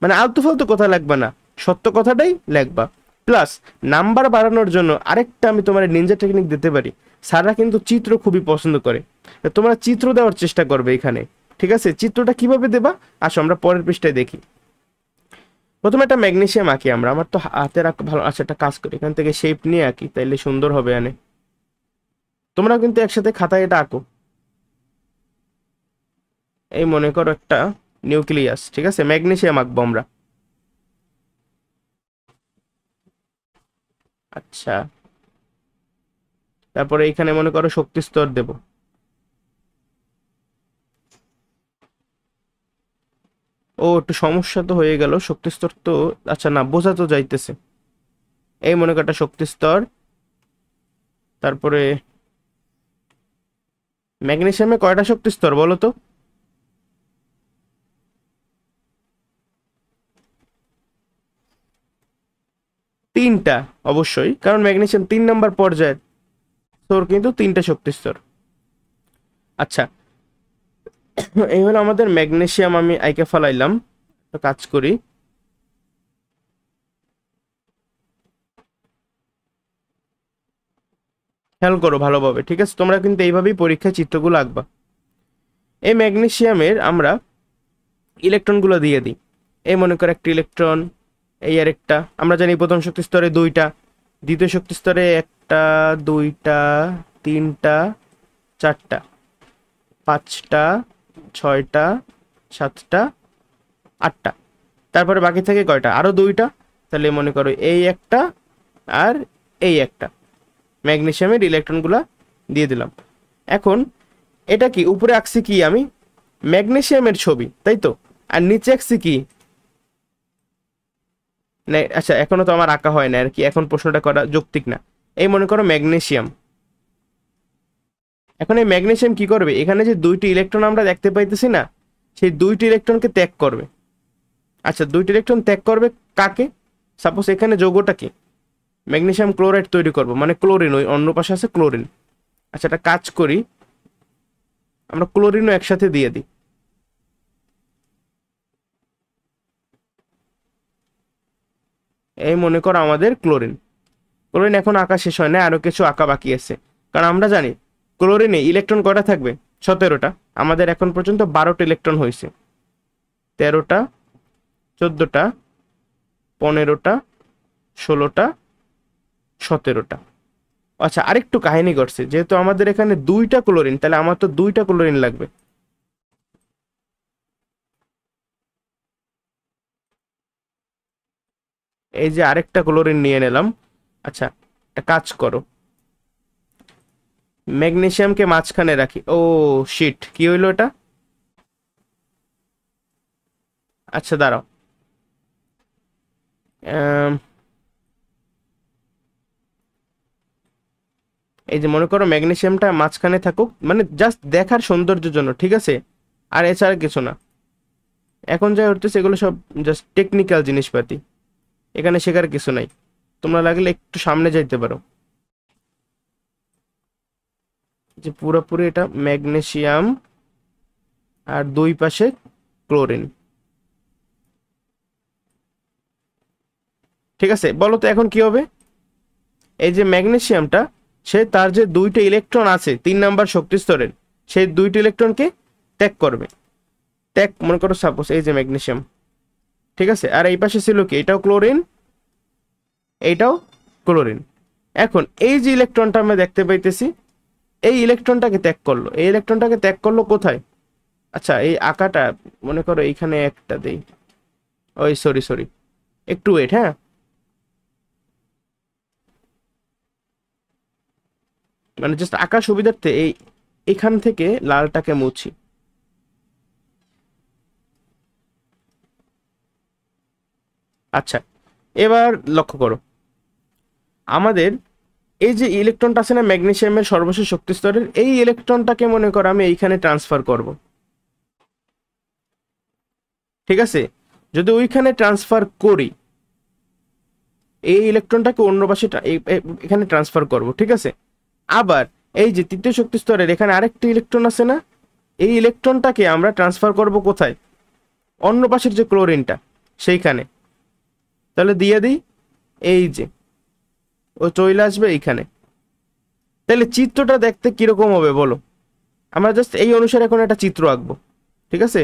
মানে আলতু ফালতু কথা লাগবে না, সত্য কথাটাই লাগবা। প্লাস নাম্বার বাড়ানোর জন্য আরেকটা আমি তোমার নিনজা টেকনিক দিতে পারি। স্যাররা কিন্তু চিত্র খুবই পছন্দ করে, তোমরা চিত্র দেওয়ার চেষ্টা করবে এখানে, ঠিক আছে? চিত্রটা কিভাবে দেবা আসো আমরা পরের পৃষ্ঠায় দেখি। প্রথমে একটা ম্যাগনেসিয়াম আঁকি আমরা, আমার তো হাতে রাখা ভালো। আচ্ছা, একটা কাজ করি, এখান থেকে শেপ নিয়ে আঁকি, তাইলে সুন্দর হবে। আনে তোমরা কিন্তু একসাথে খাতায় এটা আঁকো। এই মনে করো একটা নিউক্লিয়াস, ঠিক আছে? ম্যাগনেসিয়াম আঁকবো আমরা। আচ্ছা, তারপরে এইখানে মনে করো শক্তি স্তর দেব। ও একটু সমস্যা তো হয়ে গেল, শক্তি স্তর তো আচ্ছা না বোঝা তো যাইতেছে। এই মনে করো একটা শক্তি স্তর, তারপরে ম্যাগনেসিয়ামে কয়টা শক্তি স্তর বলো তো? তিনটা, অবশ্যই, কারণ ম্যাগনেসিয়াম 3 নাম্বার পর্যায়ের, তোর কিন্তু 3টা শক্তি স্তর। আচ্ছা, এই হলো আমাদের ম্যাগনেসিয়াম, আমি আইকে ফালাইলাম। তো কাজ করি, খেয়াল করো ভালোভাবে, ঠিক আছে? তোমরা কিন্তু এইভাবেই পরীক্ষায় চিত্রগুলো আঁকবা। এই ম্যাগনেসিয়ামের আমরা ইলেকট্রনগুলো দিয়ে দিই। এই মনে করো একটা ইলেকট্রন, এই আর একটা। আমরা জানি প্রথম শক্তি স্তরে দুইটা, দ্বিতীয় শক্তি স্তরে একটা, দুইটা, তিনটা, চারটা, পাঁচটা, ছয়টা, সাতটা, আটটা। তারপরে বাকি থাকে কয়টা? আরো দুইটা। তাহলে মনে করো এই একটা আর এই একটা, ম্যাগনেসিয়ামের ইলেকট্রনগুলা দিয়ে দিলাম। এখন এটা কি উপরে আঁকছি কি আমি? ম্যাগনেসিয়ামের ছবি, তাই তো? আর নিচে আঁকছি কি? না, আচ্ছা এখনো তো আমার আঁকা হয় না আর কি, এখন প্রশ্নটা করা যৌক্তিক না। এই মনে করো ম্যাগনেসিয়াম। এখন এই ম্যাগনেসিয়াম কি করবে? এখানে যে দুইটি ইলেকট্রন আমরা দেখতে পাইতেছি না, সেই দুইটি ইলেকট্রনকে ত্যাগ করবে। আচ্ছা, দুইটি ইলেকট্রন ত্যাগ করবে কাকে? সাপোজ এখানে যৌগটা কি? ম্যাগনেসিয়াম ক্লোরাইড তৈরি করব, মানে ক্লোরিন, ওই অন্য পাশে আছে ক্লোরিন। আচ্ছা, একটা কাজ করি, আমরা ক্লোরিনও একসাথে দিয়ে দিই। এই মনে করো আমাদের ক্লোরিন। ক্লোরিন এখন আঁকা শেষ হয় না, আরো কিছু আঁকা বাকি আছে। কারণ আমরা জানি ক্লোরিনে ইলেকট্রন কয়টা থাকবে? 17টা। আমাদের এখন পর্যন্ত 12টা ইলেকট্রন হয়েছে। 13টা, 14টা, 15টা, 16টা, 17টা। আচ্ছা, আরেকটু কাহিনী করছে, যেহেতু আমাদের এখানে দুইটা ক্লোরিন, তাহলে আমার তো দুইটা ক্লোরিন লাগবে। এই যে আরেকটা ক্লোরিন নিয়ে নিলাম। আচ্ছা, একটা কাজ করো, ম্যাগনেসিয়ামকে মাঝখানে রাখি। ও শিট, কি হইলো এটা? আচ্ছা দাঁড়াও, আম, এই যে মনে করো ম্যাগনেসিয়ামটা মাঝখানে থাকুক, মানে জাস্ট দেখার সৌন্দর্যের জন্য, ঠিক আছে? আর এছাড়া কিছু না। এখন যা হচ্ছে এগুলো সব জাস্ট টেকনিক্যাল জিনিসপাতি, এখানে শেখার কিছু নাই। তোমরা লাগলে একটু সামনে যাইতে পারো। যে পুরোপুরি এটা ম্যাগনেসিয়াম আর দুই পাশে ক্লোরিন, ঠিক আছে? বলো তো এখন কি হবে? এই যে ম্যাগনেসিয়ামটা, সে তার যে দুইটা ইলেকট্রন আছে 3 নাম্বার শক্তি স্তরের, সেই দুইটা ইলেকট্রনকে ত্যাগ করবে। ত্যাগ মনে করো সাপোজ এই যে ম্যাগনেসিয়াম, ঠিক আছে? আর এই পাশে ছিল কি? এটাও ক্লোরিন, এইটাও ক্লোরিন। এখন এই যে ইলেকট্রনটা আমরা দেখতে পাইতেছি, এই ইলেকট্রনটাকে ত্যাগ করলো। এই ইলেকট্রনটাকে ত্যাগ করলো কোথায়? আচ্ছা, এই আঁকাটা মনে করো এইখানে একটা দেই। ওই সরি সরি, একটু ওয়েট, হ্যাঁ। মানে জাস্ট আঁকা সুবিধার্থে এখান থেকে লালটাকে মুছি। আচ্ছা, এবার লক্ষ্য করো, আমাদের এই যে ইলেকট্রনটা আছে না ম্যাগনেসিয়ামের সর্বশেষ শক্তি স্তরের, এই ইলেকট্রনটাকে মনে করো আমি এইখানে ট্রান্সফার করব, ঠিক আছে? যদি ওইখানে ট্রান্সফার করি, এই ইলেকট্রনটাকে অন্য পাশে এখানে ট্রান্সফার করব, ঠিক আছে? আবার এই যে তৃতীয় শক্তি স্তরের এখানে আরেকটি ইলেকট্রন আছে না, এই ইলেকট্রনটাকে আমরা ট্রান্সফার করব কোথায়? অন্য পাশের যে ক্লোরিনটা, সেইখানে। তাহলে দিয়ে দিই, এই যে ও চলে আসবে এইখানে। তাহলে চিত্রটা দেখতে কিরকম হবে বলো? আমরা জাস্ট এই অনুসারে এখন একটা চিত্র আঁকবো, ঠিক আছে?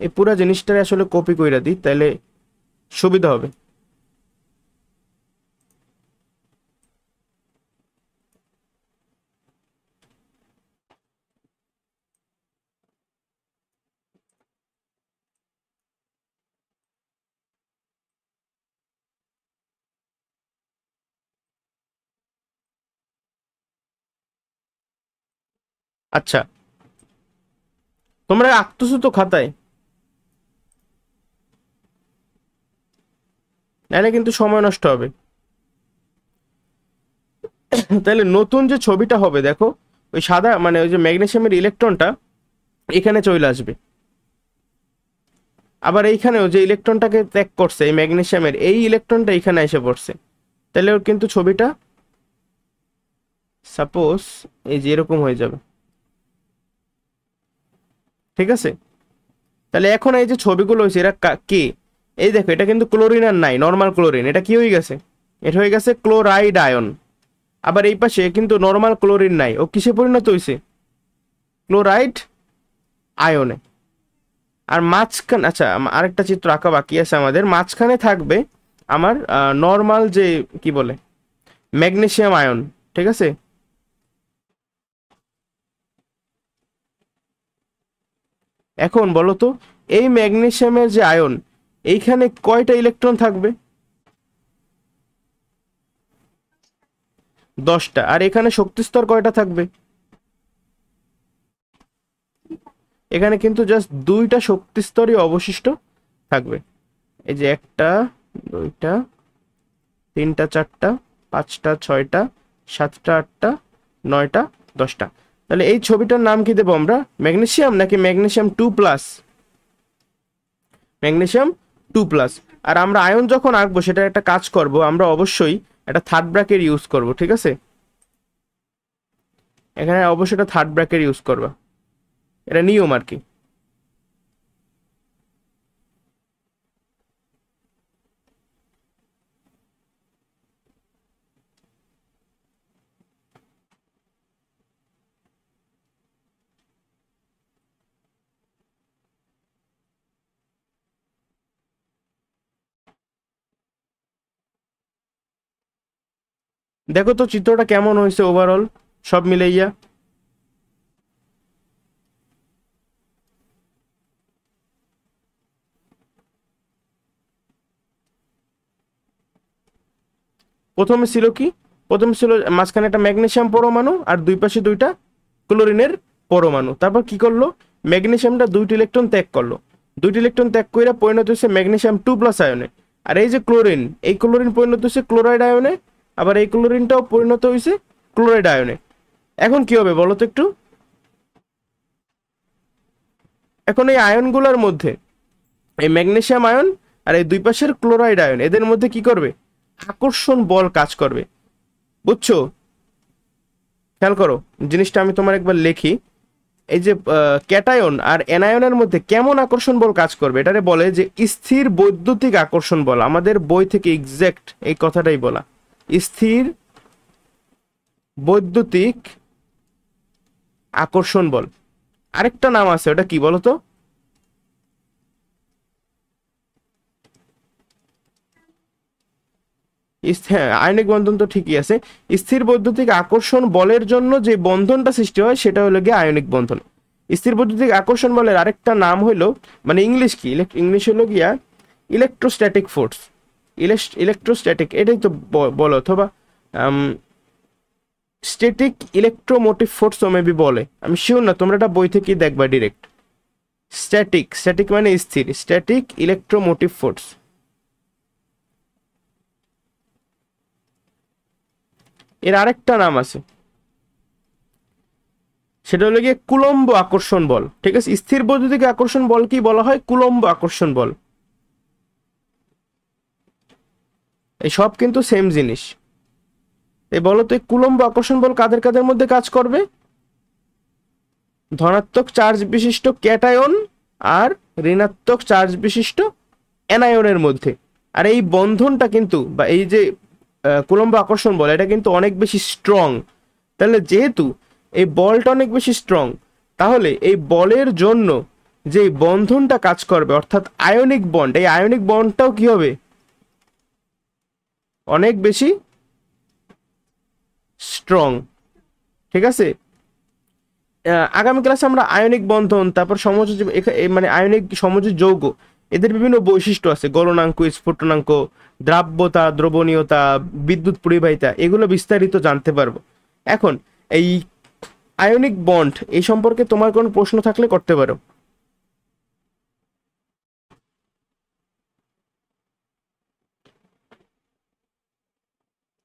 এই পুরো জিনিসটারে আসলে কপি কইরা দিই, তাহলে সুবিধা হবে। আচ্ছা, তোমরা আঁকতেছো তো খাতায়, নাহলে কিন্তু সময় নষ্ট হবে। তাহলে নতুন যে ছবিটা হবে দেখো, ওই সাদা মানে ওই যে ম্যাগনেসিয়ামের ইলেকট্রনটা এখানে চলে আসবে। আবার এইখানেও যে ইলেকট্রনটাকে ত্যাগ করছে এই ম্যাগনেসিয়ামের, এই ইলেকট্রনটা এখানে এসে পড়ছে। তাহলে ওর কিন্তু ছবিটা সাপোজ এই যে এরকম হয়ে যাবে, ঠিক আছে? তাহলে এখন এই যে ছবিগুলো হয়েছে, এরা কে? এই দেখো, এটা কিন্তু ক্লোরিন আর নাই, নর্মাল ক্লোরিন। এটা কি হয়ে গেছে? এটা হয়ে গেছে ক্লোরাইড আয়ন। আবার এই পাশে কিন্তু নর্মাল ক্লোরিন নাই, ও কিসে পরিণত হয়েছে? ক্লোরাইড আয়নে। আর মাঝখানে, আচ্ছা আরেকটা চিত্র আঁকা বাকি আছে আমাদের, মাঝখানে থাকবে আমার নর্মাল যে কি বলে ম্যাগনেসিয়াম আয়ন, ঠিক আছে? এখন বলো তো এই ম্যাগনেসিয়ামের যে আয়ন, এইখানে কয়টা ইলেকট্রন থাকবে? 10টা। আর এখানে শক্তিস্তর কয়টা থাকবে? এখানে কিন্তু জাস্ট 2টা শক্তিস্তরই অবশিষ্ট থাকবে। এই যে 1টা 2টা 3টা 4টা 5টা 6টা 7টা 8টা 9টা 10টা। তাহলে এই ছবিটার নাম কি দেবো আমরা? ম্যাগনেসিয়াম নাকি ম্যাগনেসিয়াম 2+? ম্যাগনেসিয়াম 2+। আর আমরা আয়ন যখন আঁকবো সেটা একটা কাজ করব, আমরা অবশ্যই একটা থার্ড ব্র্যাকেট ইউজ করব, ঠিক আছে? এখানে অবশ্যই একটা থার্ড ব্র্যাকেট ইউজ করবা, এটা নিয়ম আর কি। দেখো তো চিত্রটা কেমন হয়েছে ওভারঅল সব মিলাইয়া? প্রথমে ছিল কি? প্রথমে ছিল মাঝখানে একটা ম্যাগনেসিয়াম পরমাণু আর দুই পাশে 2টা ক্লোরিনের পরমাণু। তারপর কি করলো? ম্যাগনেসিয়ামটা 2টি ইলেকট্রন ত্যাগ করলো, 2টি ইলেকট্রন ত্যাগ করে পরিণত হয়েছে ম্যাগনেসিয়াম 2+ আয়নে। আর এই যে ক্লোরিন, এই ক্লোরিন পরিণত হয়েছে ক্লোরাইড আয়নে, আবার এই ক্লোরিনটাও পরিণত হয়েছে ক্লোরাইড আয়নে। এখন কি হবে বলো তো একটু? এখন এই আয়নগুলোর মধ্যে এই ম্যাগনেসিয়াম আয়ন আর এই দুই পাশের ক্লোরাইড আয়ন, এদের মধ্যে কি করবে? আকর্ষণ বল কাজ করবে, বুঝছো? খেয়াল করো জিনিসটা, আমি তোমার একবার লিখি। এই যে ক্যাটায়ন আর অ্যানায়নের মধ্যে কেমন আকর্ষণ বল কাজ করবে, এটারে বলে যে স্থির বৈদ্যুতিক আকর্ষণ বল। আমাদের বই থেকে এক্সাক্ট এই কথাটাই বলা, স্থির বৈদ্যুতিক আকর্ষণ বল। আরেকটা নাম আছে, ওটা কি বলতো? হ্যাঁ, আয়নিক বন্ধন তো ঠিকই আছে। স্থির বৈদ্যুতিক আকর্ষণ বলের জন্য যে বন্ধনটা সৃষ্টি হয় সেটা হলো গিয়ে আয়নিক বন্ধন। স্থির বৈদ্যুতিক আকর্ষণ বলের আরেকটা নাম হলো, মানে ইংলিশ কি, ইংলিশ হলো গিয়া ইলেকট্রোস্ট্যাটিক ফোর্স। ইলেকট্রোস্ট্যাটিক এটাই তো বলে, অথবা স্ট্যাটিক ইলেকট্রোমোটিভ ফোর্সও মেবি বলে, আমি শিওর না, তোমরা এটা বই থেকেই দেখবা ডিরেক্ট। স্ট্যাটিক, স্ট্যাটিক মানে স্থির, স্ট্যাটিক ইলেকট্রোমোটিভ ফোর্স। এর আরেকটা নাম আছে, সেটা হলো গিয়ে কুলম্ব আকর্ষণ বল, ঠিক আছে? স্থির বৈদ্যুতিক আকর্ষণ বল কি বলা হয়? কুলম্ব আকর্ষণ বল। এই সব কিন্তু সেম জিনিস। এই বলো তো, কুলম্ব আকর্ষণ বল কাদের কাদের মধ্যে কাজ করবে? ধনাত্মক চার্জ বিশিষ্ট ক্যাটায়ন আর ঋণাত্মক চার্জ বিশিষ্ট অ্যানায়নের মধ্যে। আর এই বন্ধনটা কিন্তু, বা এই যে কুলম্ব আকর্ষণ বল, এটা কিন্তু অনেক বেশি স্ট্রং। তাহলে যেহেতু এই বলটা অনেক বেশি স্ট্রং, তাহলে এই বলের জন্য যে বন্ধনটা কাজ করবে, অর্থাৎ আয়নিক বন্ড, এই আয়নিক বন্ডটাও কি হবে? অনেক বেশি স্ট্রং, ঠিক আছে? আগামী ক্লাসে আমরা আয়নিক বন্ধন, তারপর সমযোজী, মানে আয়নিক সমযোজী যৌগ, এদের বিভিন্ন বৈশিষ্ট্য আছে, গলনাঙ্ক, স্ফুটনাঙ্ক, দ্রাব্যতা, দ্রবণীয়তা, বিদ্যুৎ পরিবাহিতা, এগুলো বিস্তারিত জানতে পারবো। এখন এই আয়নিক বন্ড এই সম্পর্কে তোমার কোনো প্রশ্ন থাকলে করতে পারো।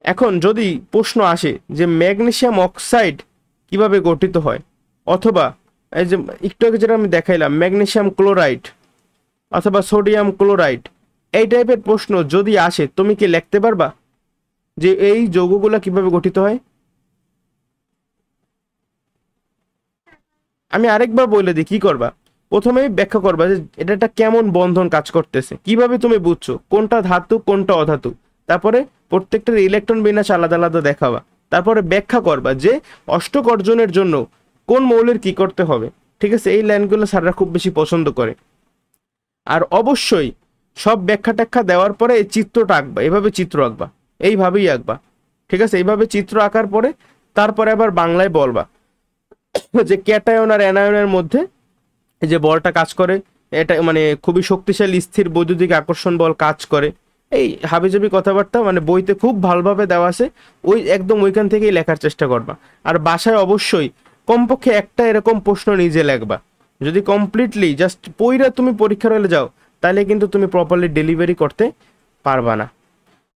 এখন যদি প্রশ্ন আসে যে ম্যাগনেসিয়াম অক্সাইড কিভাবে গঠিত হয়, অথবা এই যে একটু আগে যেটা আমি দেখাইলাম ম্যাগনেসিয়াম ক্লোরাইড অথবা সোডিয়াম ক্লোরাইড, এই টাইপের প্রশ্ন যদি আসে, তুমি কি লিখতে পারবা যে এই যৌগগুলো কিভাবে গঠিত হয়? আমি আরেকবার বলে দিই কি করবা। প্রথমেই ব্যাখ্যা করবা যে এটা একটা কেমন বন্ধন কাজ করতেছে, কিভাবে তুমি বুঝছো কোনটা ধাতু কোনটা অধাতু। তারপরে প্রত্যেকটার ইলেকট্রন বিন্যাস আলাদা আলাদা দেখাবা। তারপরে ব্যাখ্যা করবা যে অষ্টক অর্জনের জন্য কোন মৌলের কি করতে হবে। ঠিক আছে, এই লাইনগুলো স্যাররা খুব বেশি পছন্দ করে। আর অবশ্যই সব ব্যাখ্যা ট্যাখ্যা দেওয়ার পরে এই চিত্রটা আঁকবা, এভাবে চিত্র আঁকবা, এইভাবেই আঁকবা। ঠিক আছে, এইভাবে চিত্র আঁকার পরে তারপরে আবার বাংলায় বলবা যে ক্যাটায়ন আর অ্যানায়নের মধ্যে যে বলটা কাজ করে, এটা মানে খুবই শক্তিশালী স্থির বৈদ্যুতিক আকর্ষণ বল কাজ করে। এই হাবিজাবি কথাবার্তা মানে বইতে খুব ভালোভাবে দেওয়া আছে, ওই একদম ওইখান থেকেই লেখার চেষ্টা করবা। আর বাসায় অবশ্যই কমপক্ষে একটা এরকম প্রশ্ন নিজে লেখবা। যদি কমপ্লিটলি জাস্ট পইরা তুমি পরীক্ষার হলে যাও, তাহলে কিন্তু তুমি প্রপারলি ডেলিভারি করতে পারবা না।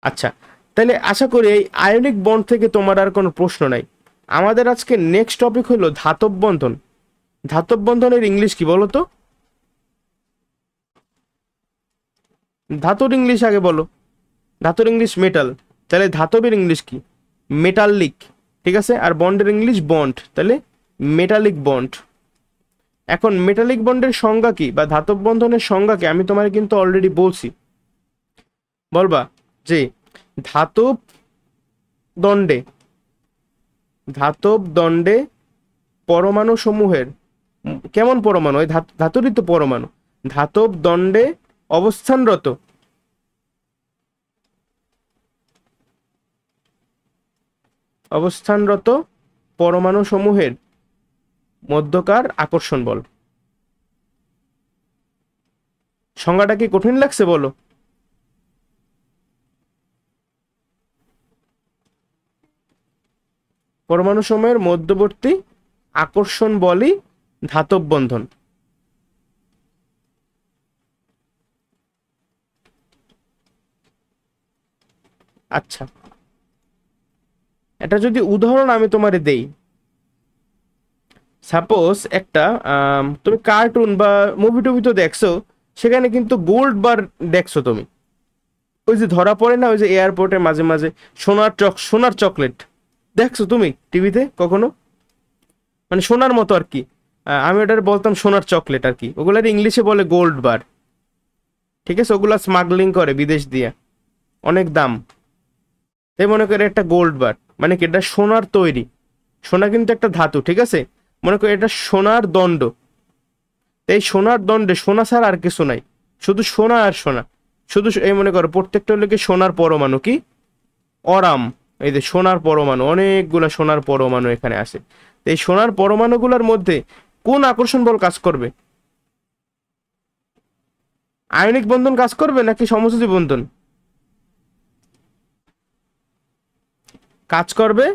আচ্ছা, তাহলে আশা করি এই আয়নিক বন্ড থেকে তোমার আর কোনো প্রশ্ন নাই। আমাদের আজকে নেক্সট টপিক হলো ধাতব বন্ধন। ধাতব বন্ধনের ইংলিশ কি বলো তো? ধাতুর ইংলিশ আগে বলো। ধাতুর ইংলিশ মেটাল, তাহলে ধাতবের ইংলিশ কি? মেটালিক। ঠিক আছে, আর বন্ডের ইংলিশ বন্ড, তাহলে মেটালিক বন্ড। এখন মেটালিক বন্ডের সংজ্ঞা কি বা ধাতব বন্ধনের সংজ্ঞা কি আমি তোমার কিন্তু অলরেডি বলছি। বলবা যে ধাতব দণ্ডে, ধাতব দণ্ডে পরমাণু সমূহের, কেমন পরমাণু? ওই ধাতুরই তো পরমাণু। ধাতব দণ্ডে অবস্থানরত অবস্থানরত পরমাণু সমূহের মধ্যকার আকর্ষণ বল। সংজ্ঞাটা কি কঠিন লাগছে বলো? পরমাণু সমূহের মধ্যবর্তী আকর্ষণ বলই ধাতব বন্ধন। আচ্ছা, এটা যদি উদাহরণ আমি তোমারে দেই, সাপোজ একটা তুমি কার্টুন বা মুভি টুভি তো দেখছো, সেখানে কিন্তু গোল্ড বার দেখছো তুমি। ওই যে ধরা পড়ে না, ওই যে এয়ারপোর্টে মাঝে মাঝে সোনার চকলেট দেখছো তুমি টিভিতে কখনো? মানে সোনার মতো আর কি। আমি ওটার বলতাম সোনার চকলেট আর কি, ওগুলার ইংলিশে বলে গোল্ড বার। ঠিক আছে, ওগুলা স্মাগলিং করে বিদেশ দিয়ে, অনেক দাম। তাই মনে করে একটা গোল্ড বার মানে কি, এটা সোনার তৈরি। সোনা কিন্তু একটা ধাতু, ঠিক আছে? মনে করো এটা সোনার দণ্ড। এই সোনার দণ্ডে সোনা ছাড়া আর কিছু নাই, শুধু সোনা আর সোনা। শুধু এই মনে করো প্রত্যেকটা হলো কি সোনার পরমাণু, কি অরাম। এই যে সোনার পরমাণু, অনেকগুলা সোনার পরমাণু এখানে আছে। এই সোনার পরমাণুগুলোর মধ্যে কোন আকর্ষণ বল কাজ করবে? আয়নিক বন্ধন কাজ করবে নাকি সমযোজী বন্ধন কাজ করবে?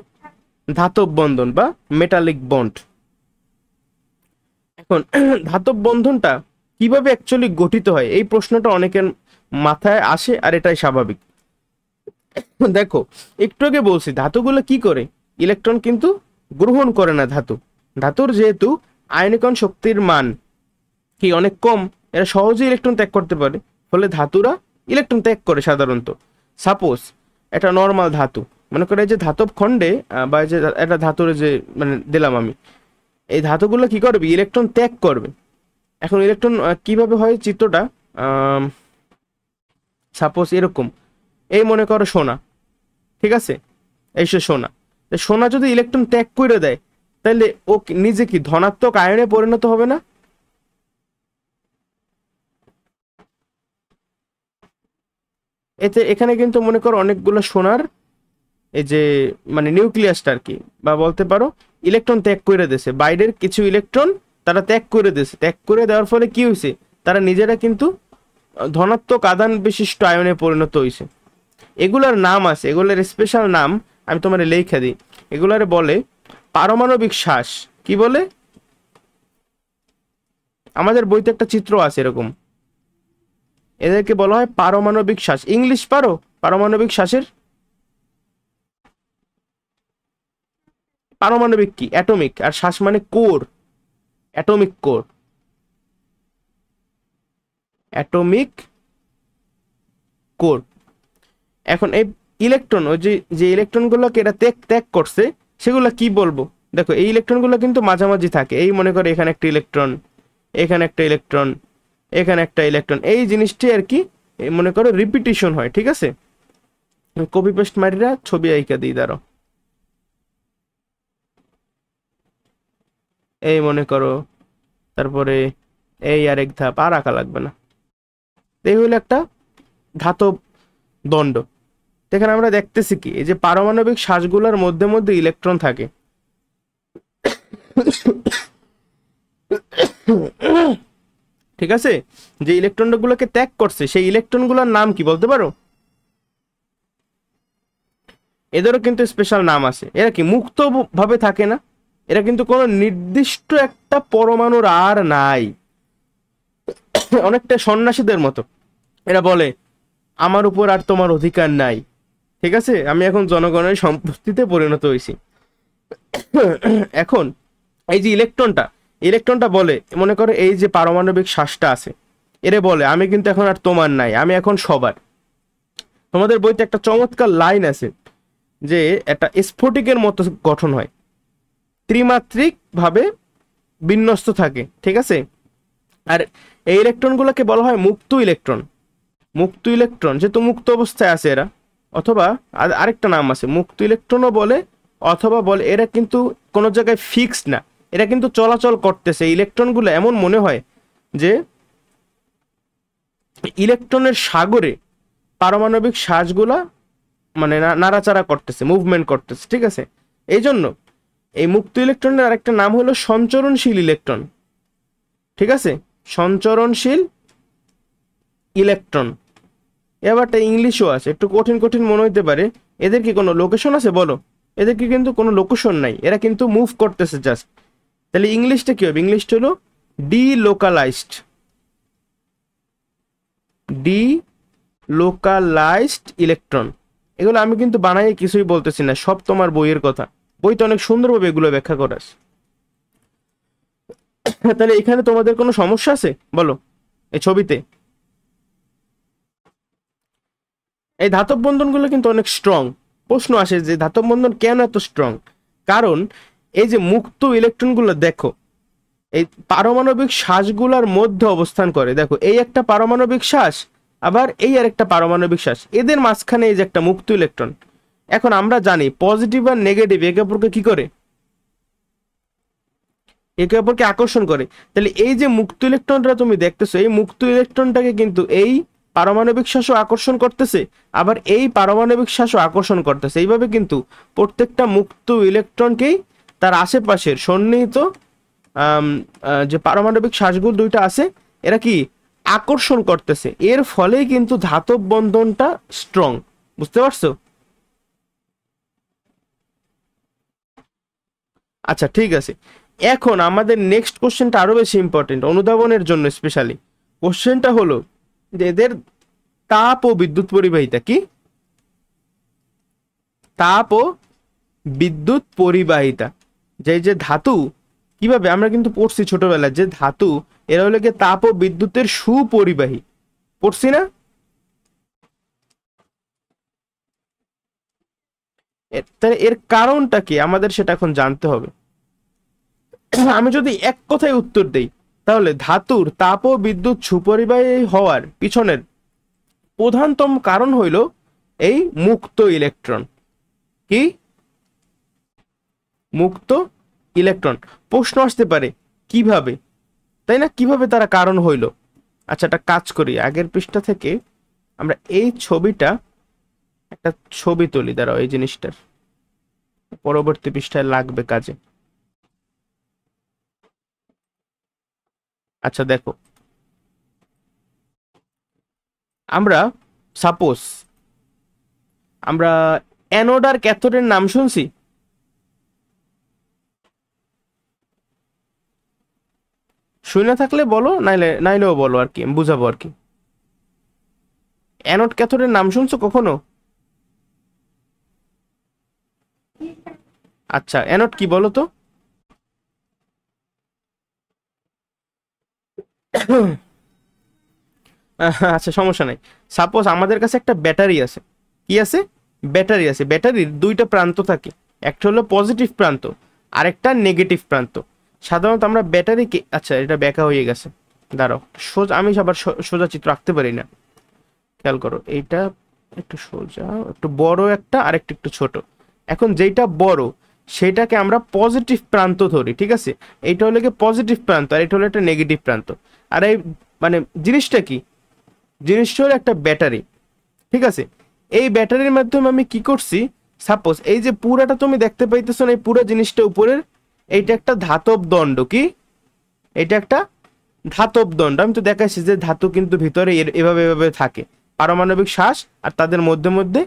ধাতব বন্ধন বা মেটালিক বন্ড। এখন ধাতব বন্ধনটা কিভাবে অ্যাকচুয়ালি গঠিত হয়, এই প্রশ্নটা অনেকের মাথায় আসে, আর এটাই স্বাভাবিক। দেখো, একটু আগে বলছি ধাতুগুলো কি করে, ইলেকট্রন কিন্তু গ্রহণ করে না। ধাতুর যেহেতু আয়নিকন শক্তির মান কি অনেক কম, এরা সহজে ইলেকট্রন ত্যাগ করতে পারে, ফলে ধাতুরা ইলেকট্রন ত্যাগ করে সাধারণত। সাপোজ এটা নর্মাল ধাতু, মনে করে যে ধাতব খণ্ডে বা যে একটা ধাতুর যে মানে দিলাম আমি, এই ধাতুগুলো কি করবে? ইলেকট্রন ত্যাগ করবে। এখন ইলেকট্রন কিভাবে হয় চিত্রটা, সাপোজ এরকম, এই মনে করো সোনা, ঠিক আছে? এই সে সোনা, সোনা যদি ইলেকট্রন ত্যাগ করে দেয়, তাহলে ও নিজে কি ধনাত্মক আয়নে পরিণত হবে না? এতে এখানে কিন্তু মনে করো অনেকগুলো সোনার এই যে মানে নিউক্লিয়াসটা আর কি, বা বলতে পারো ইলেকট্রন ত্যাগ করে দিয়েছে, বাইরের কিছু ইলেকট্রন তারা ত্যাগ করে দিয়েছে। ত্যাগ করে দেওয়ার ফলে কি হয়েছে? তারা নিজেরা কিন্তু ধনাত্মক আধান বিশিষ্ট আয়নে পরিণত হয়েছে। এগুলার নাম আছে, এগুলোর স্পেশাল নাম আমি তোমার লেখা দিই। এগুলার বলে পারমাণবিক শ্বাস। কি বলে? আমাদের বইতে একটা চিত্র আছে এরকম, এদেরকে বলা হয় পারমাণবিক শ্বাস। ইংলিশ পারো পারমাণবিক শ্বাসের? পারমাণবিক কি? অ্যাটমিক, আর শ্বাস মানে core, atomic core, atomic core. এখন এই ইলেকট্রন, ওই যে যে ইলেকট্রনগুলোকে এটা ত্যাগ ত্যাগ করছে, সেগুলো কি বলবো? দেখো এই ইলেকট্রনগুলো কিন্তু মাঝামাঝি থাকে। এই মনে করো এখানে একটা ইলেকট্রন, এখানে একটা ইলেকট্রন, এখানে একটা ইলেকট্রন, এই জিনিসটি আর কি মনে করো রিপিটিশন হয়। ঠিক আছে, কপি পেস্ট মারিরা ছবি আইকা দিই, দাঁড়ো। এই মনে করো, তারপরে এই আরেক ধাপ, আর আঁকা লাগবে না। এই হলো একটা ধাতব দণ্ড। এখানে আমরা দেখতেছি কি, এই যে পারমাণবিক শ্বাসগুলোর মধ্যে মধ্যে ইলেকট্রন থাকে। ঠিক আছে, যে ইলেকট্রনগুলোকে ত্যাগ করছে সেই ইলেকট্রনগুলোর নাম কি বলতে পারো? এদেরও কিন্তু স্পেশাল নাম আছে। এরা কি মুক্ত ভাবে থাকে না, এরা কিন্তু কোনো নির্দিষ্ট একটা পরমাণুর আর নাই। অনেকটা সন্ন্যাসীদের মতো, এরা বলে আমার উপর আর তোমার অধিকার নাই। ঠিক আছে, আমি এখন জনগণের সম্পত্তিতে পরিণত হয়েছি। এখন এই যে ইলেকট্রনটা বলে, মনে করো এই যে পারমাণবিক শ্বাসটা আছে, এরে বলে আমি কিন্তু এখন আর তোমার নাই, আমি এখন সবার। তোমাদের বইতে একটা চমৎকার লাইন আছে যে একটা স্ফটিকের মতো গঠন হয়, ত্রিমাত্রিক ভাবে বিন্যস্ত থাকে। ঠিক আছে, আর এই ইলেকট্রনগুলোকে বলা হয় মুক্ত ইলেকট্রন। মুক্ত ইলেকট্রন যেহেতু মুক্ত অবস্থায় আছে এরা, অথবা আরেকটা নাম আছে মুক্ত ইলেকট্রনও বলে, অথবা বলে এরা কিন্তু কোনো জায়গায় ফিক্সড না, এরা কিন্তু চলাচল করতেছে। ইলেকট্রনগুলো এমন মনে হয় যে ইলেকট্রনের সাগরে পারমাণবিক শ্বাসগুলা মানে নাড়াচাড়া করতেছে, মুভমেন্ট করতেছে। ঠিক আছে, এই জন্য এই মুক্ত ইলেকট্রনের আরেকটা নাম হলো সঞ্চরণশীল ইলেকট্রন। ঠিক আছে, সঞ্চরণশীল ইলেকট্রন। এবারটা ইংলিশও আছে, একটু কঠিন কঠিন মনে হইতে পারে। এদের কি কোনো লোকেশন আছে বলো? এদের কি কিন্তু কোনো লোকেশন নাই, এরা কিন্তু মুভ করতেছে জাস্ট। তাহলে ইংলিশটা কি হবে? ইংলিশটা হলো ডিলোকালাইজড। Delocalised electron. এগুলো আমি কিন্তু বানাই কিছুই বলতেছি না, সব তোমার বইয়ের কথা। বইতে অনেক সুন্দরভাবে এগুলো ব্যাখ্যা করা আছে। তাহলে এখানে তোমাদের কোনো সমস্যা আছে বলো এই ছবিতে? এই ধাতব বন্ধনগুলো কিন্তু অনেক স্ট্রং। প্রশ্ন আসে যে ধাতব বন্ধন কেন এত স্ট্রং? কারণ এই যে মুক্ত ইলেকট্রনগুলো দেখো, এই পারমাণবিক শ্বাসগুলোর মধ্যে অবস্থান করে। দেখো এই একটা পারমাণবিক শ্বাস, আবার এই আর একটা পারমাণবিক শ্বাস, এদের মাঝখানে এই যে একটা মুক্ত ইলেকট্রন। এখন আমরা জানি পজিটিভ আর নেগেটিভ একে অপরকে কি করে? একে অপরকে আকর্ষণ করে। তাহলে এই যে মুক্ত ইলেকট্রনটা তুমি দেখতেছো, এই মুক্ত ইলেকট্রনটাকে কিন্তু এই পারমাণবিক শ্বাসও আকর্ষণ করতেছে, আবার এই পারমাণবিক শ্বাসও আকর্ষণ করতেছে। এইভাবে কিন্তু প্রত্যেকটা মুক্ত ইলেকট্রনকেই তার আশেপাশের সন্নিহিত যে পারমাণবিক শ্বাসগুলো দুইটা আছে, এরা কি আকর্ষণ করতেছে। এর ফলেই কিন্তু ধাতব বন্ধনটা স্ট্রং। বুঝতে পারছো? আচ্ছা ঠিক আছে, এখন আমাদের নেক্সট কোশ্চেনটা আরো বেশি ইম্পর্টেন্ট অনুধাবনের জন্য স্পেশালি। কোশ্চেনটা হলো যে এদের তাপ ও বিদ্যুৎ পরিবাহিতা কি? তাপ ও বিদ্যুৎ পরিবাহিতা। যে যে ধাতু, কিভাবে আমরা কিন্তু পড়ছি ছোটবেলায় যে ধাতু এরা হলো গিয়ে তাপ ও বিদ্যুতের সুপরিবাহী, পড়ছি না? তাহলে এর কারণটা কি আমাদের সেটা এখন জানতে হবে। আমি যদি এক কথায় উত্তর দেই, তাহলে ধাতুর তাপ ও বিদ্যুৎ সুপরিবাহী হওয়ার পিছনের প্রধানতম কারণ হইল এই মুক্ত ইলেকট্রন। কি? মুক্ত ইলেকট্রন। প্রশ্ন আসতে পারে কিভাবে, তাই না? কিভাবে তারা কারণ হইল? আচ্ছা একটা কাজ করি, আগের পৃষ্ঠা থেকে আমরা এই ছবিটা একটা ছবি তুলি, দাঁড়াও এই জিনিসটার পরবর্তী পৃষ্ঠায় লাগবে কাজে। আচ্ছা দেখো, আমরা সাপোজ আমরা অ্যানোড আর ক্যাথোডের নাম শুনছি। শুনে থাকলে বলো, নাইলেও বলো, আর কি আমি বুঝাবো আর কি। অ্যানোড ক্যাথোডের নাম শুনছো কখনো? আচ্ছা অ্যানোড কি বলো তো? আচ্ছা সমস্যা নাই। সাপোজ আমাদের কাছে একটা ব্যাটারি আছে। কি আছে? ব্যাটারি আছে। ব্যাটারির দুইটা প্রান্ত থাকে, একটা হলো পজিটিভ প্রান্ত, আরেকটা নেগেটিভ প্রান্ত। সাধারণত আমরা ব্যাটারিকে, আচ্ছা এটা ব্যাকা হয়ে গেছে, দাঁড়াও সোজা, আমি আবার সোজা চিত্র আঁকতে পারি না, খেয়াল করো। এইটা একটু সোজা, একটু বড় একটা, আরেকটা একটু ছোট। এখন যেটা বড় সেটাকে আমরা পজিটিভ প্রান্ত ধরি, ঠিক আছে? এইটা হলো কি পজিটিভ প্রান্ত, আর এটা হলো একটা নেগেটিভ প্রান্ত। আর এই মানে জিনিসটা কি, জিনিসটা হলো একটা ব্যাটারি, ঠিক আছে? এই ব্যাটারির মাধ্যমে আমি কি করছি, সাপোজ এই যে পুরাটা তুমি দেখতে পাইতেছো না, এই পুরো জিনিসটা উপরের, এইটা একটা ধাতব দণ্ড, কি এটা একটা ধাতব দণ্ড। আমি তো দেখাইছি যে ধাতু কিন্তু ভিতরে এভাবে এভাবে থাকে, পারমাণবিক শ্বাস, আর তাদের মধ্যে মধ্যে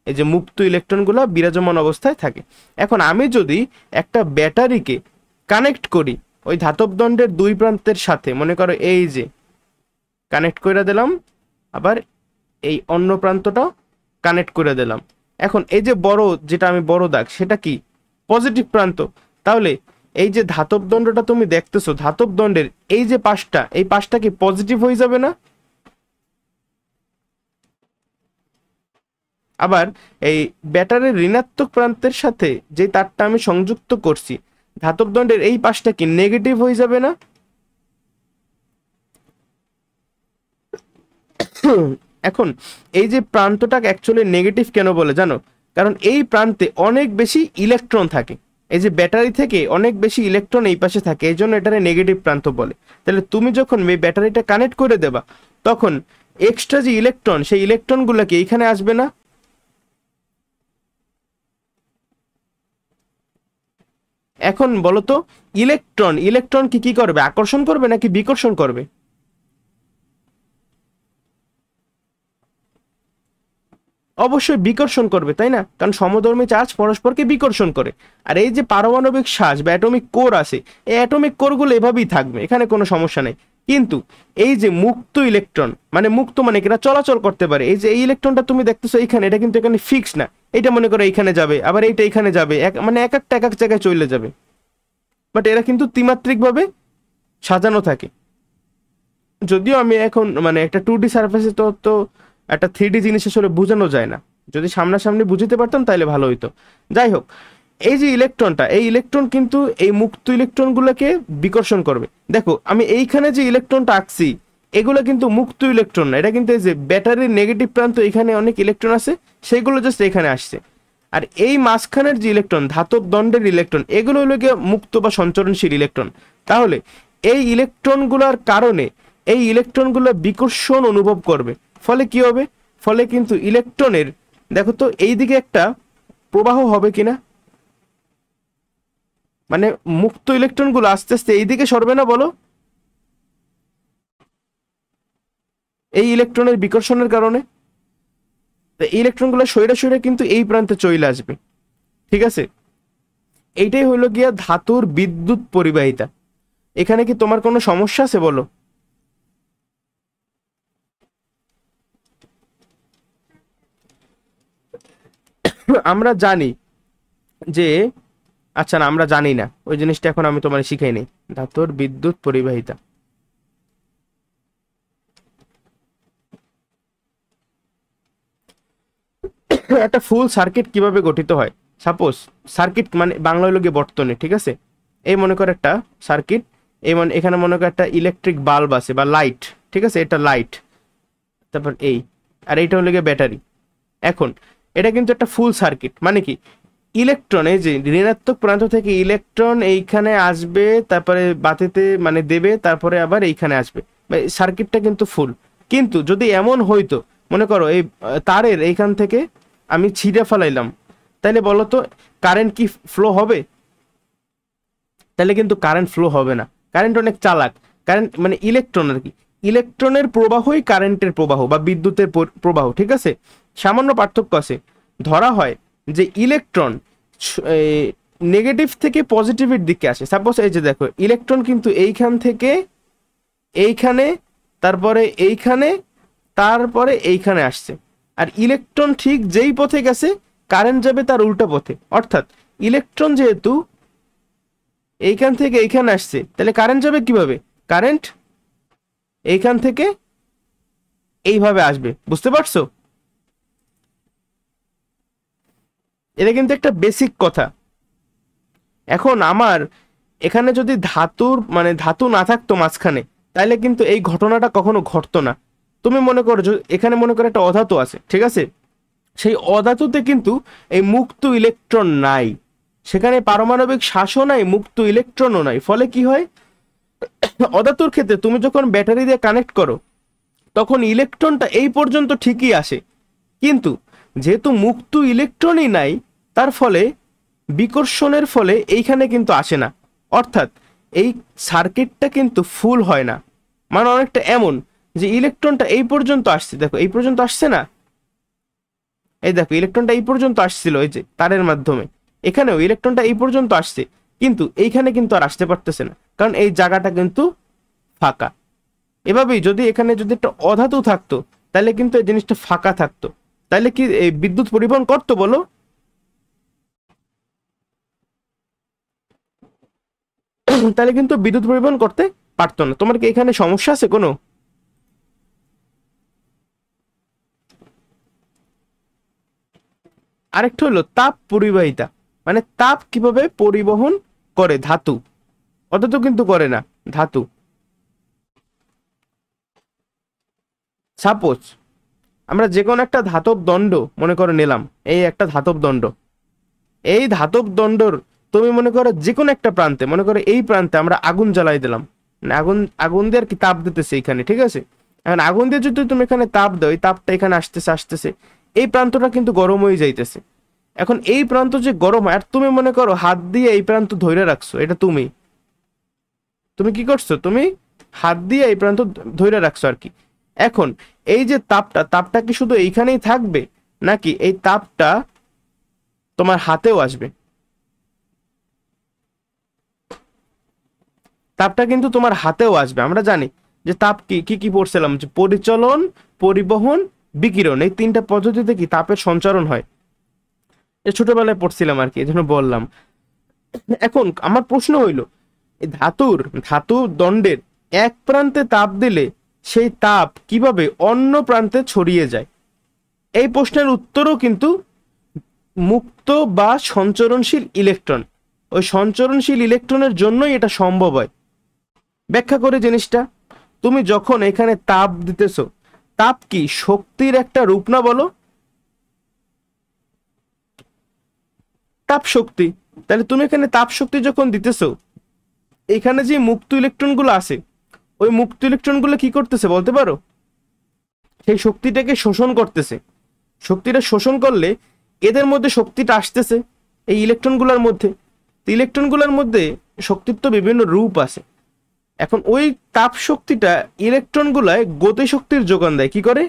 এই যে মুক্ত ইলেকট্রনগুলো বিরাজমান অবস্থায় থাকে। এখন আমি যদি একটা ব্যাটারিকে কানেক্ট করি ওই ধাতব দণ্ডের দুই প্রান্তের সাথে, মনে করো এই যে কানেক্ট করে দিলাম, আবার এই অন্য প্রান্তটাও কানেক্ট করে দিলাম। এখন এই যে বড়, যেটা আমি বড় দাগ, সেটা কি পজিটিভ প্রান্ত। তাহলে এই যে ধাতব দণ্ডটা তুমি দেখতেছো, ধাতব দণ্ডের এই যে পাশটা, এই পাশটা কি পজিটিভ হয়ে যাবে না? আবার এই ব্যাটারির ঋণাত্মক প্রান্তের সাথে যে তারটা আমি সংযুক্ত করছি, ধাতব দণ্ডের এই পাশটা কি নেগেটিভ হয়ে যাবে না? এখন এই যে প্রান্তটাকে অ্যাকচুয়ালি নেগেটিভ কেন বলে জানো? কারণ এই প্রান্তে অনেক বেশি ইলেকট্রন থাকে, এই যে ব্যাটারি থেকে অনেক বেশি ইলেকট্রন এই পাশে থাকে, এই জন্য এটারে নেগেটিভ প্রান্ত বলে। তাহলে তুমি যখন এই ব্যাটারিটা কানেক্ট করে দেবা, তখন এক্সট্রা যে ইলেকট্রন, সেই ইলেকট্রনগুলো কি এইখানে আসবে না? এখন বলো তো, ইলেকট্রন ইলেকট্রন কি কি করবে, আকর্ষণ করবে নাকি বিকর্ষণ করবে? অবশ্যই বিকর্ষণ করবে, তাই না? কারণ সমধর্মী চার্জ পরস্পরকে বিকর্ষণ করে। আর এই যে পারমাণবিক শ্বাস বা অ্যাটমিক কোর আছে, এই অ্যাটমিক কোরগুলো এভাবেই থাকবে, এখানে কোনো সমস্যা নেই। কিন্তু এই যে মুক্ত ইলেকট্রন, মানে মুক্ত মানে কি, এটা চলাচল করতে পারে। এই যে এই ইলেকট্রনটা তুমি দেখতেছো এইখানে, এটা কিন্তু এখানে ফিক্স না। এটা মনে করো এইখানে যাবে, আবার এইটা এইখানে যাবে, মানে এক একটা এক এক জায়গায় চলে যাবে। বাট এরা কিন্তু ত্রিমাত্রিক ভাবে সাজানো থাকে। যদিও আমি এখন মানে একটা 2D সারফেসে তো একটা 3D জিনিস আসলে বোঝানো যায় না, যদি সামনাসামনি বুঝতে পারতাম তাহলে ভালো হইতো। যাই হোক, এই যে ইলেকট্রনটা, এই ইলেকট্রন কিন্তু এই মুক্ত ইলেকট্রনগুলোকে বিকর্ষণ করবে। দেখো আমি এইখানে যে ইলেকট্রনটা আঁকছি, এগুলো কিন্তু মুক্ত ইলেকট্রন না, এটা কিন্তু এই যে ব্যাটারির নেগেটিভ প্রান্ত, এখানে অনেক ইলেকট্রন আছে, সেগুলো জাস্ট এখানে আসছে। আর এই মাঝখানের যে ইলেকট্রন, ধাতব দণ্ডের ইলেকট্রন, এগুলো হলো গিয়ে মুক্ত বা সঞ্চরণশীল ইলেকট্রন। তাহলে এই ইলেকট্রনগুলোর কারণে এই ইলেকট্রনগুলো বিকর্ষণ অনুভব করবে, ফলে কি হবে, ফলে কিন্তু ইলেকট্রনের, দেখো তো এইদিকে একটা প্রবাহ হবে কিনা, মানে মুক্ত ইলেকট্রনগুলো আস্তে আস্তে এইদিকে সরবে না বলো, এই ইলেকট্রনের বিকর্ষণের কারণে। ইলেকট্রনগুলো সইরা সইরা কিন্তু এই প্রান্তে চলে আসবে, ঠিক আছে? এইটাই হইলো গিয়া ধাতুর বিদ্যুৎ পরিবাহিতা। এখানে কি তোমার কোনো সমস্যা আছে বলো? আমরা জানি যে, আচ্ছা না, আমরা জানি না, ওই জিনিসটা এখন আমি তোমার শিখাই নেই। ধাতুর বিদ্যুৎ পরিবাহিতা, একটা ফুল সার্কিট কিভাবে গঠিত হয়। সাপোজ সার্কিট মানে বাংলা হলো গিয়ে বর্তনী, ঠিক আছে? এই মনে করো একটা সার্কিট, এই মানে এখানে মনে করো একটা ইলেকট্রিক বাল্ব আছে বা লাইট, ঠিক আছে? এটা লাইট, তারপর এই, আর এইটা হলো গিয়ে ব্যাটারি। এখন এটা কিন্তু একটা ফুল সার্কিট, মানে কি, ইলেকট্রন এই যে ঋণাত্মক প্রান্ত থেকে ইলেকট্রন এইখানে আসবে, তারপরে বাতিতে মানে দেবে, তারপরে আবার এইখানে আসবে, সার্কিটটা কিন্তু ফুল। কিন্তু যদি এমন হইতো, মনে করো এই তারের এইখান থেকে আমি ছিঁড়ে ফেলাইলাম, তাহলে বলো তো কারেন্ট কি ফ্লো হবে? তাহলে কিন্তু কারেন্ট ফ্লো হবে না। কারেন্ট অনেক চালাক, কারেন্ট মানে ইলেকট্রন আর কি, ইলেকট্রনের প্রবাহই কারেন্টের প্রবাহ বা বিদ্যুতের প্রবাহ, ঠিক আছে? সামান্য পার্থক্য আছে। ধরা হয় যে ইলেকট্রন নেগেটিভ থেকে পজিটিভের দিকে আসে। সাপোজ এই যে দেখো, ইলেকট্রন কিন্তু এইখান থেকে এইখানে, তারপরে এইখানে, তারপরে এইখানে আসছে। আর ইলেকট্রন ঠিক যেই পথে গেছে, কারেন্ট যাবে তার উল্টা পথে। অর্থাৎ ইলেকট্রন যেহেতু এইখান থেকে এইখানে আসছে, তাহলে কারেন্ট যাবে কিভাবে? কারেন্ট এইখান থেকে এইভাবে আসবে, বুঝতে পারছো? এটা কিন্তু একটা বেসিক কথা। এখন আমার এখানে যদি ধাতুর মানে ধাতু না থাকতো মাঝখানে, তাইলে কিন্তু এই ঘটনাটা কখনো ঘটতো না। তুমি মনে করো এখানে মনে করো একটা অধাতু আছে, ঠিক আছে? সেই অধাতুতে কিন্তু এই মুক্ত ইলেকট্রন নাই, সেখানে পারমাণবিক শ্বাসও নাই, মুক্ত ইলেকট্রনও নাই। ফলে কি হয়, অধাতুর ক্ষেত্রে তুমি যখন ব্যাটারি দিয়ে কানেক্ট করো তখন ইলেকট্রনটা এই পর্যন্ত ঠিকই আসে, কিন্তু যেহেতু মুক্ত ইলেকট্রনই নাই, তার ফলে বিকর্ষণের ফলে এইখানে কিন্তু আসে না, অর্থাৎ এই সার্কিটটা কিন্তু ফুল হয় না। মানে অনেকটা এমন যে ইলেকট্রনটা এই পর্যন্ত আসছে, দেখো এই পর্যন্ত আসছে না, এই দেখো ইলেকট্রনটা এই পর্যন্ত আসছিল এই যে তারের মাধ্যমে, এখানেও ইলেকট্রনটা এই পর্যন্ত আসছে, কিন্তু এইখানে কিন্তু আর আসতে পারতেছে না, কারণ এই জায়গাটা কিন্তু ফাঁকা। এভাবেই যদি এখানে যদি একটা অধাতু থাকতো তাহলে কিন্তু এই জিনিসটা ফাঁকা থাকতো, তাহলে কি এই বিদ্যুৎ পরিবহন করতো বলো? তাহলে কিন্তু বিদ্যুৎ পরিবহন করতে পারতো না। তোমার কি এখানে সমস্যা আছে কোনো? আরেকটা হলো তাপ পরিবাহিতা, মানে তাপ কিভাবে পরিবহন করে ধাতু, অত কিন্তু করে না ধাতু। সাপোজ আমরা যে কোনো একটা ধাতব দণ্ড মনে করে নিলাম, এই একটা ধাতব দণ্ড, এই ধাতব দণ্ডর তুমি মনে করো যে কোনো একটা প্রান্তে, মনে করো এই প্রান্তে আমরা আগুন জ্বালাই দিলাম, মানে আগুন আগুন দিয়ে আর কি তাপ দিতেছে এখানে, ঠিক আছে? এখন আগুন দিয়ে যদি তুমি এখানে তাপ দাও, এই তাপটা এখানে আসতেছে আসতেছে, এই প্রান্তটা কিন্তু গরম হয়ে যাইতেছে। এখন এই প্রান্ত যে গরম হয়, আর তুমি মনে করো হাত দিয়ে এই প্রান্ত ধরে রাখছো, এটা তুমি তুমি কি করছো, তুমি হাত দিয়ে এই প্রান্ত ধরে রাখছো আর কি। এখন এই যে তাপটা, তাপটা কি শুধু এইখানেই থাকবে, নাকি এই তাপটা তোমার হাতেও আসবে? তাপটা কিন্তু তোমার হাতেও আসবে। আমরা জানি যে তাপ কি কি কি পড়ছিলাম, যে পরিচলন, পরিবহন, বিকিরণ, এই তিনটা পদ্ধতিতে কি তাপের সঞ্চারণ হয়, এ ছোটবেলায় পড়ছিলাম আর কি, এই জন্য বললাম। এখন আমার প্রশ্ন হইল, এই ধাতু দণ্ডের এক প্রান্তে তাপ দিলে সেই তাপ কিভাবে অন্য প্রান্তে ছড়িয়ে যায়? এই প্রশ্নের উত্তরও কিন্তু মুক্ত বা সঞ্চরণশীল ইলেকট্রন, ওই সঞ্চরণশীল ইলেকট্রনের জন্যই এটা সম্ভব হয়। ব্যাখ্যা করে জিনিসটা, তুমি যখন এখানে তাপ দিতেছো, তাপ কি শক্তির একটা রূপ না বলো? তাপ শক্তি। তাহলে তুমি এখানে তাপ শক্তি যখন দিতেছো, এখানে যে মুক্ত ইলেকট্রনগুলো আছে, ওই মুক্ত ইলেকট্রনগুলো কি করতেছে বলতে পারো? সেই শক্তিটাকে শোষণ করতেছে। শক্তিটা শোষণ করলে এদের মধ্যে শক্তিটা আসতেছে এই ইলেকট্রনগুলোর মধ্যে। ইলেকট্রনগুলোর মধ্যে শক্তির তো বিভিন্ন রূপ আছে। এখন ওই তাপ শক্তিটা ইলেকট্রনগুলায় গতি শক্তির যোগান দেয়, কি করে?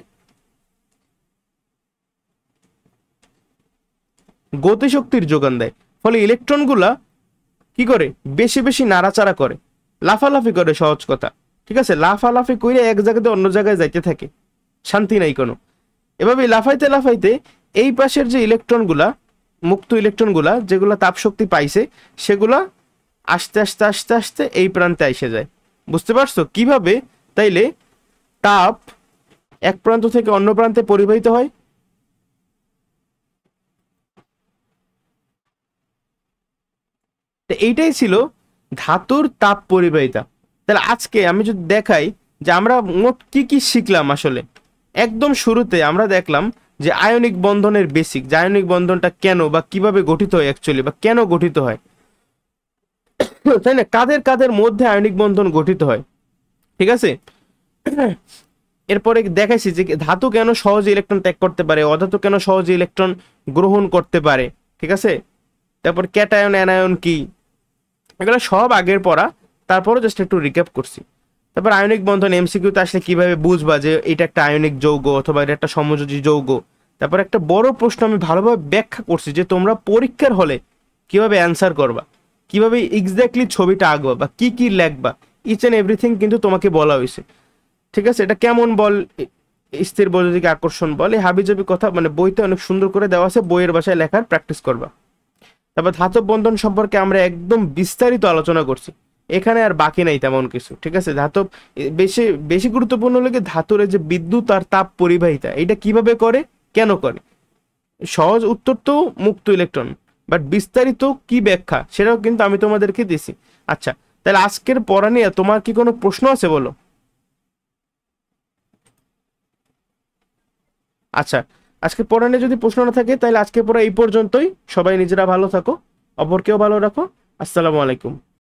গতি শক্তির যোগান দেয়। ফলে ইলেকট্রনগুলা কি করে, বেশি বেশি নাড়াচাড়া করে, লাফালাফি করে, সহজ কথা, ঠিক আছে? লাফালাফি করে এক জায়গাতে অন্য জায়গায় যাইতে থাকে, শান্তি নাই কোনো। এভাবে লাফাইতে লাফাইতে এই পাশের যে ইলেকট্রনগুলা, মুক্ত ইলেকট্রনগুলা যেগুলা তাপ শক্তি পাইছে, সেগুলা আস্তে আস্তে আস্তে আস্তে এই প্রান্তে এসে যায়। বুঝতে পারছো কিভাবে তাইলে তাপ এক প্রান্ত থেকে অন্য প্রান্তে পরিবাহিত হয়? তো এইটাই ছিল ধাতুর তাপ পরিবাহিতা। তাহলে আজকে আমি যদি দেখাই যে আমরা মোট কি কি শিখলাম আসলে। একদম শুরুতে আমরা দেখলাম যে আয়নিক বন্ধনের বেসিক, যে আয়নিক বন্ধনটা কেন বা কিভাবে গঠিত হয় অ্যাকচুয়ালি, বা কেন গঠিত হয়, তাই না? কাদের কাদের মধ্যে আয়নিক বন্ধন গঠিত হয়, ঠিক আছে? এরপরে দেখাইছি যে ধাতু কেন সহজে ইলেকট্রন ত্যাগ করতে পারে, অধাতু কেন সহজে ইলেকট্রন গ্রহণ করতে পারে, ঠিক আছে? তারপর ক্যাটায়ন অ্যানায়ন কি, এগুলো সব আগের পড়া, তারপরও জাস্ট একটু রিক্যাপ করছি। তারপর আয়নিক বন্ধন এমসিকিউতে আসলে কিভাবে বুঝবা যে এটা একটা আয়নিক যৌগ অথবা এটা একটা সমযোজী যৌগ। তারপর একটা বড় প্রশ্ন আমি ভালোভাবে ব্যাখ্যা করছি যে তোমরা পরীক্ষার হলে কিভাবে অ্যান্সার করবা, কিভাবে এক্স্যাক্টলি ছবিটা আঁকবা বা কি কি লেখবা, ইচ অ্যান্ড এভরিথিং কিন্তু তোমাকে বলা হয়েছে, ঠিক আছে? এটা কেমন বল, স্থির বৈদ্যুতিক আকর্ষণ বল, এই হাবিজাবি কথা মানে বইতে অনেক সুন্দর করে দেওয়া আছে, বইয়ের ভাষায় লেখার প্র্যাকটিস করবা। তারপর ধাতব বন্ধন সম্পর্কে আমরা একদম বিস্তারিত আলোচনা করছি, এখানে আর বাকি নাই তেমন কিছু, ঠিক আছে? ধাতব বেশি বেশি গুরুত্বপূর্ণ হলো কি ধাতুর যে বিদ্যুৎ আর তাপ পরিবাহিতা, এটা কিভাবে করে, কেন করে। সহজ উত্তর তো মুক্ত ইলেকট্রন, বাট বিস্তারিত কি ব্যাখ্যা সেটাও কিন্তু আমি তোমাদেরকে দিছি। আচ্ছা, তাহলে আজকের পড়া নিয়ে তোমার কি কোনো প্রশ্ন আছে বলো? আচ্ছা, আজকে পড়া নিয়ে যদি প্রশ্ন না থাকে তাহলে আজকে পড়া এই পর্যন্তই। সবাই নিজেরা ভালো থাকো। অপরকেও ভালো রাখো। আসসালামু আলাইকুম।